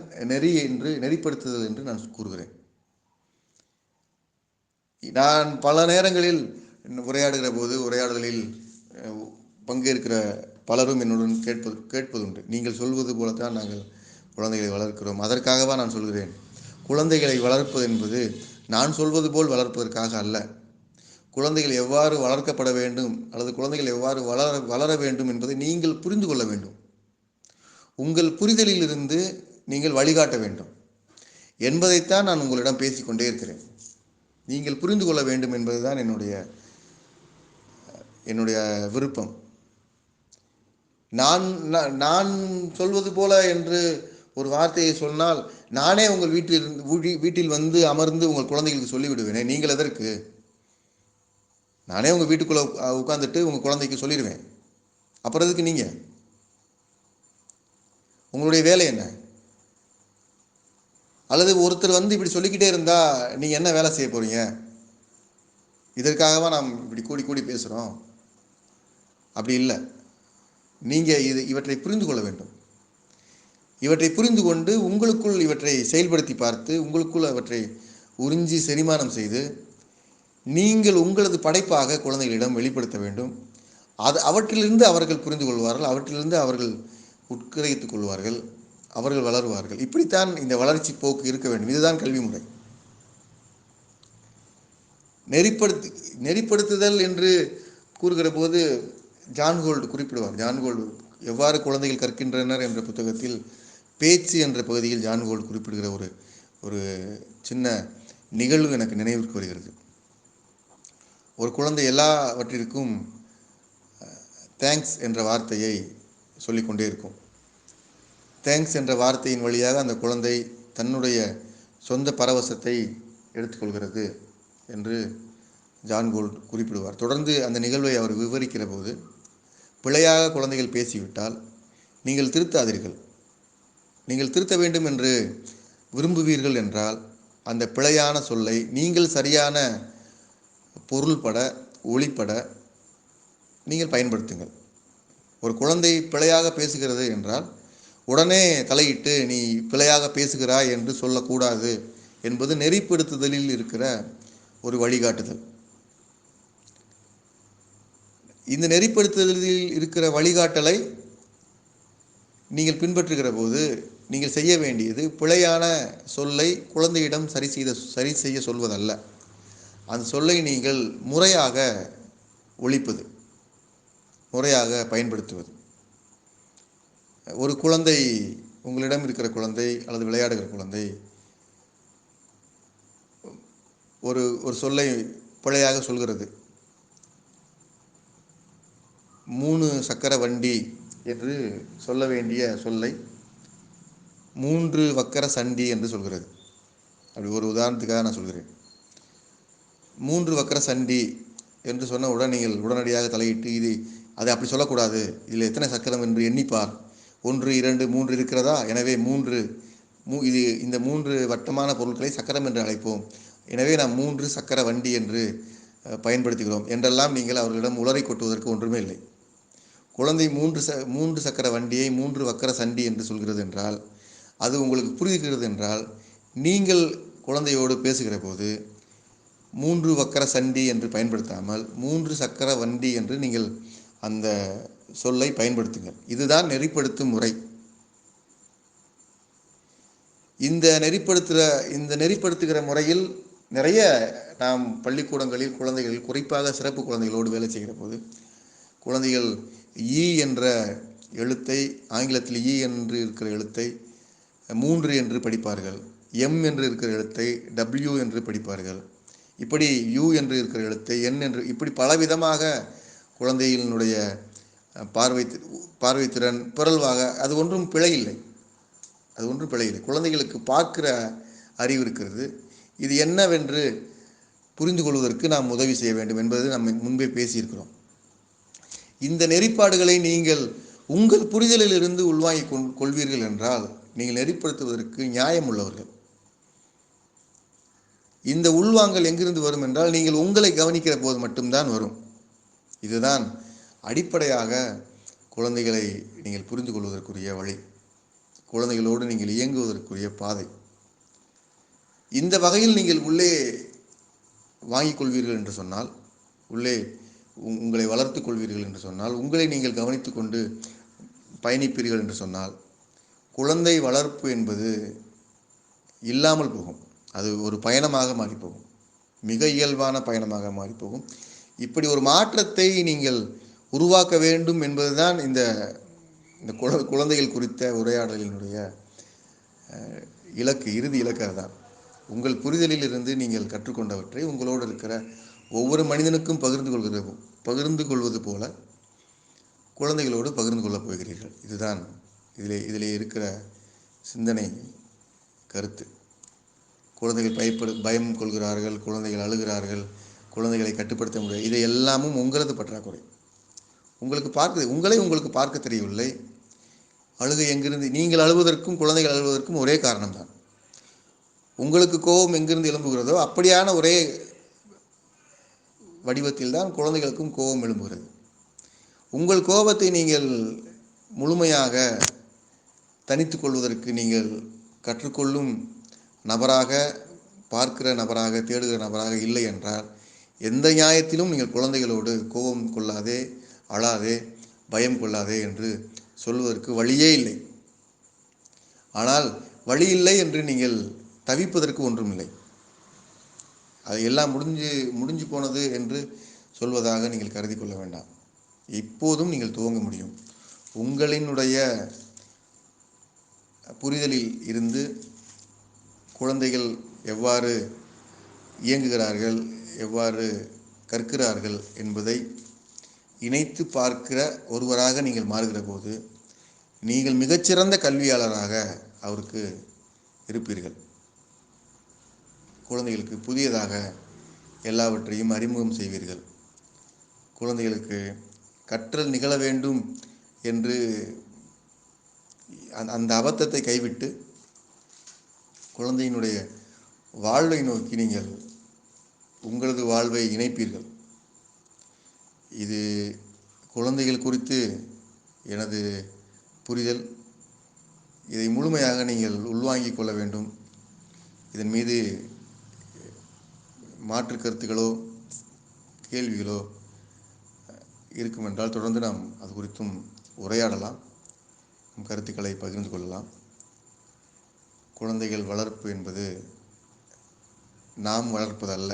நெறிப்படுத்துதல் என்று நான் கூறுகிறேன். நான் பல நேரங்களில் உரையாடுகிற போது, உரையாடலில் பங்கேற்கிற பலரும் என்னுடன் கேட்பதுண்டு. நீங்கள் சொல்வது போலத்தான் நாங்கள் குழந்தைகளை வளர்க்கிறோம். அதற்காகவா நான் சொல்கிறேன்? குழந்தைகளை வளர்ப்பது என்பது நான் சொல்வது போல் வளர்ப்பதற்காக அல்ல. குழந்தைகள் எவ்வாறு வளர்க்கப்பட வேண்டும், அல்லது குழந்தைகள் எவ்வாறு வளர வேண்டும் என்பதை நீங்கள் புரிந்து கொள்ள வேண்டும். உங்கள் புரிதலில் இருந்து நீங்கள் வழிகாட்ட வேண்டும் என்பதைத்தான் நான் உங்களிடம் பேசிக்கொண்டே இருக்கிறேன். நீங்கள் புரிந்து கொள்ள வேண்டும் என்பதுதான் என்னுடைய விருப்பம். நான் சொல்வது போல என்று ஒரு வார்த்தையை சொன்னால், நானே உங்கள் வீட்டில் வந்து அமர்ந்து உங்கள் குழந்தைகளுக்கு சொல்லிவிடுவேனே, நீங்கள் எதற்கு? நானே உங்கள் வீட்டுக்குள்ளே உட்காந்துட்டு உங்கள் குழந்தைக்கு சொல்லிடுவேன். அப்புறம் எதுக்கு நீங்கள்? உங்களுடைய வேலை என்ன? அல்லது ஒருத்தர் வந்து இப்படி சொல்லிக்கிட்டே இருந்தால் நீங்கள் என்ன வேலை செய்ய போகிறீங்க? இதற்காகவா நாம் இப்படி கூடி பேசுகிறோம்? அப்படி இல்லை. நீங்கள் இவற்றை புரிந்து கொள்ள வேண்டும். இவற்றை புரிந்து கொண்டு உங்களுக்குள் இவற்றை செயல்படுத்தி பார்த்து, உங்களுக்குள் அவற்றை உறிஞ்சி செரிமானம் செய்து, நீங்கள் உங்களது படைப்பாக குழந்தைகளிடம் வெளிப்படுத்த வேண்டும். அவற்றிலிருந்து அவர்கள் புரிந்து கொள்வார்கள், அவற்றிலிருந்து அவர்கள் உட்கிரகித்துக் கொள்வார்கள், அவர்கள் வளருவார்கள். இப்படித்தான் இந்த வளர்ச்சி போக்கு இருக்க வேண்டும். இதுதான் கல்வி முறை. நெறிப்படுத்துதல் என்று கூறுகிற போது ஜான் கோல்டு குறிப்பிடுவார். ஜான் கோல்டு எவ்வாறு குழந்தைகள் கற்கின்றனர் என்ற புத்தகத்தில் பேச்சு என்ற பகுதியில் ஜான் கோல்டு குறிப்பிடுகிற ஒரு சின்ன நிகழ்வு எனக்கு நினைவிற்கு வருகிறது. ஒரு குழந்தை எல்லாவற்றிற்கும் தேங்க்ஸ் என்ற வார்த்தையை சொல்லிக்கொண்டே இருக்கும். தேங்க்ஸ் என்ற வார்த்தையின் வழியாக அந்த குழந்தை தன்னுடைய சொந்த பரவசத்தை எடுத்துக்கொள்கிறது என்று ஜான் கோல்டு குறிப்பிடுவார். தொடர்ந்து அந்த நிகழ்வை அவர் விவரிக்கிற போது, பிழையாக குழந்தைகள் பேசிவிட்டால் நீங்கள் திருத்தாதீர்கள். நீங்கள் திருத்த வேண்டும் என்று விரும்புவீர்கள் என்றால் அந்த பிழையான சொல்லை நீங்கள் சரியான பொருள்பட, ஒளிப்பட நீங்கள் பயன்படுத்துங்கள். ஒரு குழந்தை பிழையாக பேசுகிறது என்றால் உடனே தலையிட்டு நீ பிழையாக பேசுகிறாய் என்று சொல்லக்கூடாது என்பது நெறிப்படுத்துதலில் இருக்கிற ஒரு வழிகாட்டுதல். இந்த நெறிப்படுத்துதலில் இருக்கிற வழிகாட்டலை நீங்கள் பின்பற்றுகிற போது நீங்கள் செய்ய வேண்டியது பிழையான சொல்லை குழந்தையிடம் சரி செய்ய சொல்வதல்ல. அந்த சொல்லை நீங்கள் முறையாக ஒழிப்பது, முறையாக பயன்படுத்துவது. ஒரு குழந்தை, உங்களிடம் இருக்கிற குழந்தை அல்லது விளையாடுகிற குழந்தை ஒரு சொல்லை பிழையாக சொல்கிறது. 3 சக்கர வண்டி என்று சொல்ல வேண்டிய சொல்லை 3 வக்கர சண்டி என்று சொல்கிறது. அப்படி ஒரு உதாரணத்துக்காக நான் சொல்கிறேன். 3 வக்கர சண்டி என்று சொன்னவுடன் நீங்கள் உடனடியாக தலையிட்டு அதை அப்படி சொல்லக்கூடாது, இதில் எத்தனை சக்கரம் என்று எண்ணிப்பார், 1 2 3 இருக்கிறதா, எனவே இந்த 3 வட்டமான பொருட்களை சக்கரம் என்று அழைப்போம், எனவே நாம் 3 சக்கர வண்டி என்று பயன்படுத்துகிறோம் என்றெல்லாம் நீங்கள் அவர்களிடம் உளறி கொட்டுவதற்கு ஒன்றுமே இல்லை. குழந்தை 3 சக்கர வண்டியை 3 வக்கர சண்டி என்று சொல்கிறது என்றால், அது உங்களுக்கு புரிகிறது என்றால், நீங்கள் குழந்தையோடு பேசுகிற போது 3 வக்கர சண்டி என்று பயன்படுத்தாமல் 3 சக்கர வண்டி என்று நீங்கள் அந்த சொல்லை பயன்படுத்துங்கள். இதுதான் நெறிப்படுத்தும் முறை. இந்த நெறிப்படுத்துகிற முறையில் நிறைய நாம் பள்ளிக்கூடங்களில் குழந்தைகள், குறிப்பாக சிறப்பு குழந்தைகளோடு வேலை செய்கிற போது குழந்தைகள் ஈ என்ற எழுத்தை, ஆங்கிலத்தில் ஈ என்று இருக்கிற எழுத்தை 3 என்று படிப்பார்கள். எம் என்று இருக்கிற எழுத்தை டபிள்யூ என்று படிப்பார்கள். இப்படி யூ என்று இருக்கிற எழுத்தை என் என்று, இப்படி பலவிதமாக குழந்தைகளினுடைய பார்வைத்திறன் பிறழ்வாக, அது ஒன்றும் பிழை இல்லை. குழந்தைகளுக்கு பார்க்கிற அறிவு இருக்கிறது. இது என்னவென்று புரிந்து கொள்வதற்கு நாம் உதவி செய்ய வேண்டும் என்பது நம்ம முன்பே பேசியிருக்கிறோம். இந்த நெறிப்பாடுகளை நீங்கள் உங்கள் புரிதலில் இருந்து உள்வாங்கி கொள்வீர்கள் என்றால் நீங்கள் நெறிப்படுத்துவதற்கு நியாயம் உள்ளவர்கள். இந்த உள்வாங்கல் எங்கிருந்து வரும் என்றால் நீங்கள் உங்களை கவனிக்கிற போது மட்டும்தான் வரும். இதுதான் அடிப்படையாக குழந்தைகளை நீங்கள் புரிந்து கொள்வதற்குரிய வழி, குழந்தைகளோடு நீங்கள் இயங்குவதற்குரிய பாதை. இந்த வகையில் நீங்கள் உள்ளே வாங்கிக் கொள்வீர்கள் என்று சொன்னால், உள்ளே உங்களை வளர்த்து கொள்வீர்கள் என்று சொன்னால், உங்களை நீங்கள் கவனித்து கொண்டு பயணிப்பீர்கள் என்று சொன்னால், குழந்தை வளர்ப்பு என்பது இல்லாமல் போகும். அது ஒரு பயணமாக மாறிப்போகும், மிக இயல்பான பயணமாக மாறிப்போகும். இப்படி ஒரு மாற்றத்தை நீங்கள் உருவாக்க வேண்டும் என்பதுதான் இந்த குழந்தைகள் குறித்த உரையாடலினுடைய இலக்கு, இறுதி இலக்கு. அதுதான் உங்கள் புரிதலில் இருந்து நீங்கள் கற்றுக்கொண்டவற்றை உங்களோடு இருக்கிற ஒவ்வொரு மனிதனுக்கும் பகிர்ந்து கொள்வது போல குழந்தைகளோடு பகிர்ந்து கொள்ளப் போகிறீர்கள். இதுதான் இதிலே இருக்கிற சிந்தனை கருத்து. குழந்தைகள் பயம் கொள்கிறார்கள், குழந்தைகள் அழுகிறார்கள், குழந்தைகளை கட்டுப்படுத்த முடியாது. இதை எல்லாமும் உங்களது பற்றாக்குறை. உங்களுக்கு பார்க்க தெரியவில்லை. அழுகை எங்கிருந்து, நீங்கள் அழுவதற்கும் குழந்தைகள் அழுவதற்கும் ஒரே காரணம்தான். உங்களுக்கு கோபம் எங்கிருந்து எழும்புகிறதோ அப்படியான ஒரே வடிவத்தில் தான் குழந்தைகளுக்கும் கோபம் எழும்புகிறது. உங்கள் கோபத்தை நீங்கள் முழுமையாக தனித்து கொள்வதற்கு நீங்கள் கற்றுக்கொள்ளும் நபராக, பார்க்கிற நபராக, தேடுகிற நபராக இல்லை என்றால் எந்த நியாயத்திலும் நீங்கள் குழந்தைகளோடு கோபம் கொள்ளாதே, அழாதே, பயம் கொள்ளாதே என்று சொல்வதற்கு வழியே இல்லை. ஆனால் வழி இல்லை என்று நீங்கள் தவிப்பதற்கு ஒன்றும் இல்லை. அது எல்லாம் முடிஞ்சு போனது என்று சொல்வதாக நீங்கள் கருதி கொள்ள வேண்டாம். இப்போதும் நீங்கள் துவங்க முடியும். உங்களினுடைய புரிதலில் இருந்து குழந்தைகள் எவ்வாறு இயங்குகிறார்கள், எவ்வாறு கற்கிறார்கள் என்பதை இணைத்து பார்க்கிற ஒருவராக நீங்கள் மாறுகிற போது நீங்கள் மிகச்சிறந்த கல்வியாளராக அவருக்கு இருப்பீர்கள். குழந்தைகளுக்கு புதியதாக எல்லாவற்றையும் அறிமுகம் செய்வீர்கள். குழந்தைகளுக்கு கற்றல் நிகழ வேண்டும் என்று அந்த அபத்தத்தை கைவிட்டு குழந்தையினுடைய வாழ்வை நோக்கி நீங்கள் உங்களது வாழ்வை இணைப்பீர்கள். இது குழந்தைகள் குறித்து எனது புரிதல். இதை முழுமையாக நீங்கள் உள்வாங்கிக் கொள்ள வேண்டும். இதன் மீது மாற்று கருத்துக்களோ கேள்விகளோ இருக்கும் என்றால் தொடர்ந்து நாம் அது குறித்தும் உரையாடலாம், கருத்துக்களை பகிர்ந்து கொள்ளலாம். குழந்தைகள் வளர்ப்பு என்பது நாம் வளர்ப்பதல்ல.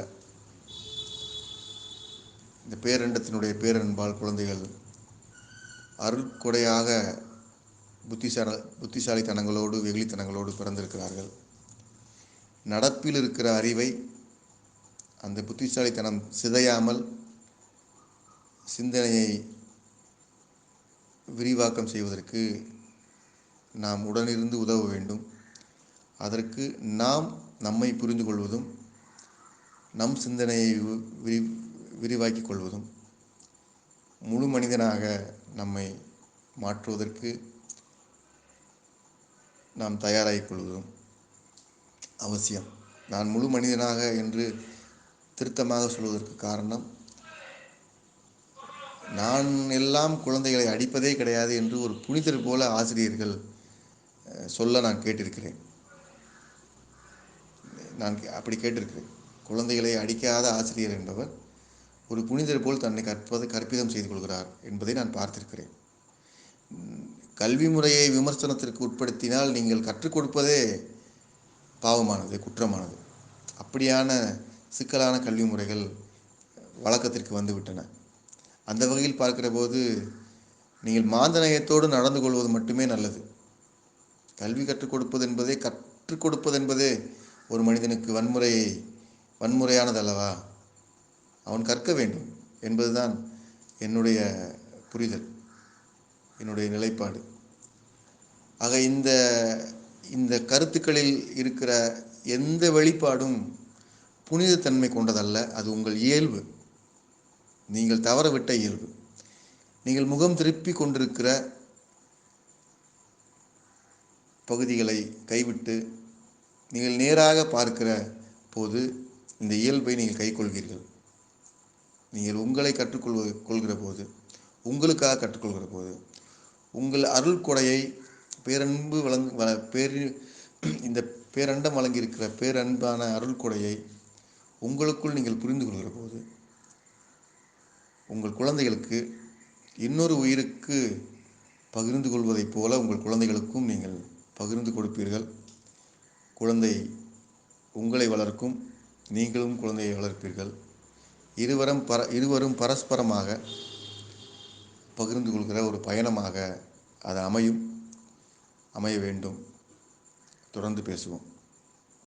இந்த பேரண்டத்தினுடைய பேரன்பால் குழந்தைகள் அருட்கொடையாக புத்திசாலித்தனங்களோடு, வெகுளித்தனங்களோடு பிறந்திருக்கிறார்கள். நடப்பில் இருக்கிற அறிவை அந்த புத்திசாலித்தனம் சிதையாமல் சிந்தனையை விரிவாக்கம் செய்வதற்கு நாம் உடனிருந்து உதவ வேண்டும். அதற்கு நாம் நம்மை புரிந்து கொள்வதும், நம் சிந்தனையை விரிவாக்கிக் கொள்வதும், முழு மனிதனாக நம்மை மாற்றுவதற்கு நாம் தயாராகிக் கொள்வதும் அவசியம். நான் முழு மனிதனாக என்று திருத்தமாக சொல்வதற்கு காரணம், நான் எல்லாம் குழந்தைகளை அடிப்பதே கிடையாது என்று ஒரு புனிதர் போல ஆசிரியர்கள் சொல்ல நான் கேட்டிருக்கிறேன். நான் அப்படி கேட்டிருக்கிறேன். குழந்தைகளை அடிக்காத ஆசிரியர் என்பவர் ஒரு புனிதர் போல் தன்னை கற்பிதம் செய்து கொள்கிறார் என்பதை நான் பார்த்திருக்கிறேன். கல்வி முறையை விமர்சனத்திற்கு உட்படுத்தினால் நீங்கள் கற்றுக் கொடுப்பதே பாவமானது, குற்றமானது. அப்படியான சிக்கலான கல்வி முறைகள் வழக்கத்திற்கு வந்துவிட்டன. அந்த வகையில் பார்க்கிற போது நீங்கள் மாந்தநேயத்தோடு நடந்து கொள்வது மட்டுமே நல்லது. கல்வி கற்றுக் கொடுப்பது என்பதே ஒரு மனிதனுக்கு வன்முறையானதல்லவா? அவன் கற்க வேண்டும் என்பதுதான் என்னுடைய புரிதல், என்னுடைய நிலைப்பாடு. ஆக இந்த கருத்துக்களில் இருக்கிற எந்த வெளிப்பாடும் புனிதத்தன்மை கொண்டதல்ல. அது உங்கள் இயல்பு, நீங்கள் தவறவிட்ட இயல்பு. நீங்கள் முகம் திருப்பி கொண்டிருக்கிற பகுதிகளை கைவிட்டு நீங்கள் நேராக பார்க்கிற போது இந்த இயல்பை நீங்கள் கைக்கொள்வீர்கள். நீங்கள் உங்களை கொள்கிற போது, உங்களுக்காக கற்றுக்கொள்கிற போது, உங்கள் அருள் கொடையை இந்த பேரண்டம் வழங்கியிருக்கிற பேரன்பான அருள் கொடையை உங்களுக்குள் நீங்கள் புரிந்து கொள்கிற போது, உங்கள் குழந்தைகளுக்கு இன்னொரு உயிருக்கு பகிர்ந்து கொள்வதைப் போல உங்கள் குழந்தைகளுக்கும் நீங்கள் பகிர்ந்து கொடுப்பீர்கள். குழந்தை உங்களை வளர்க்கும், நீங்களும் குழந்தையை வளர்ப்பீர்கள். இருவரும் பரஸ்பரமாக பகிர்ந்து கொள்கிற ஒரு பயணமாக அது அமைய வேண்டும். தொடர்ந்து பேசுவோம்.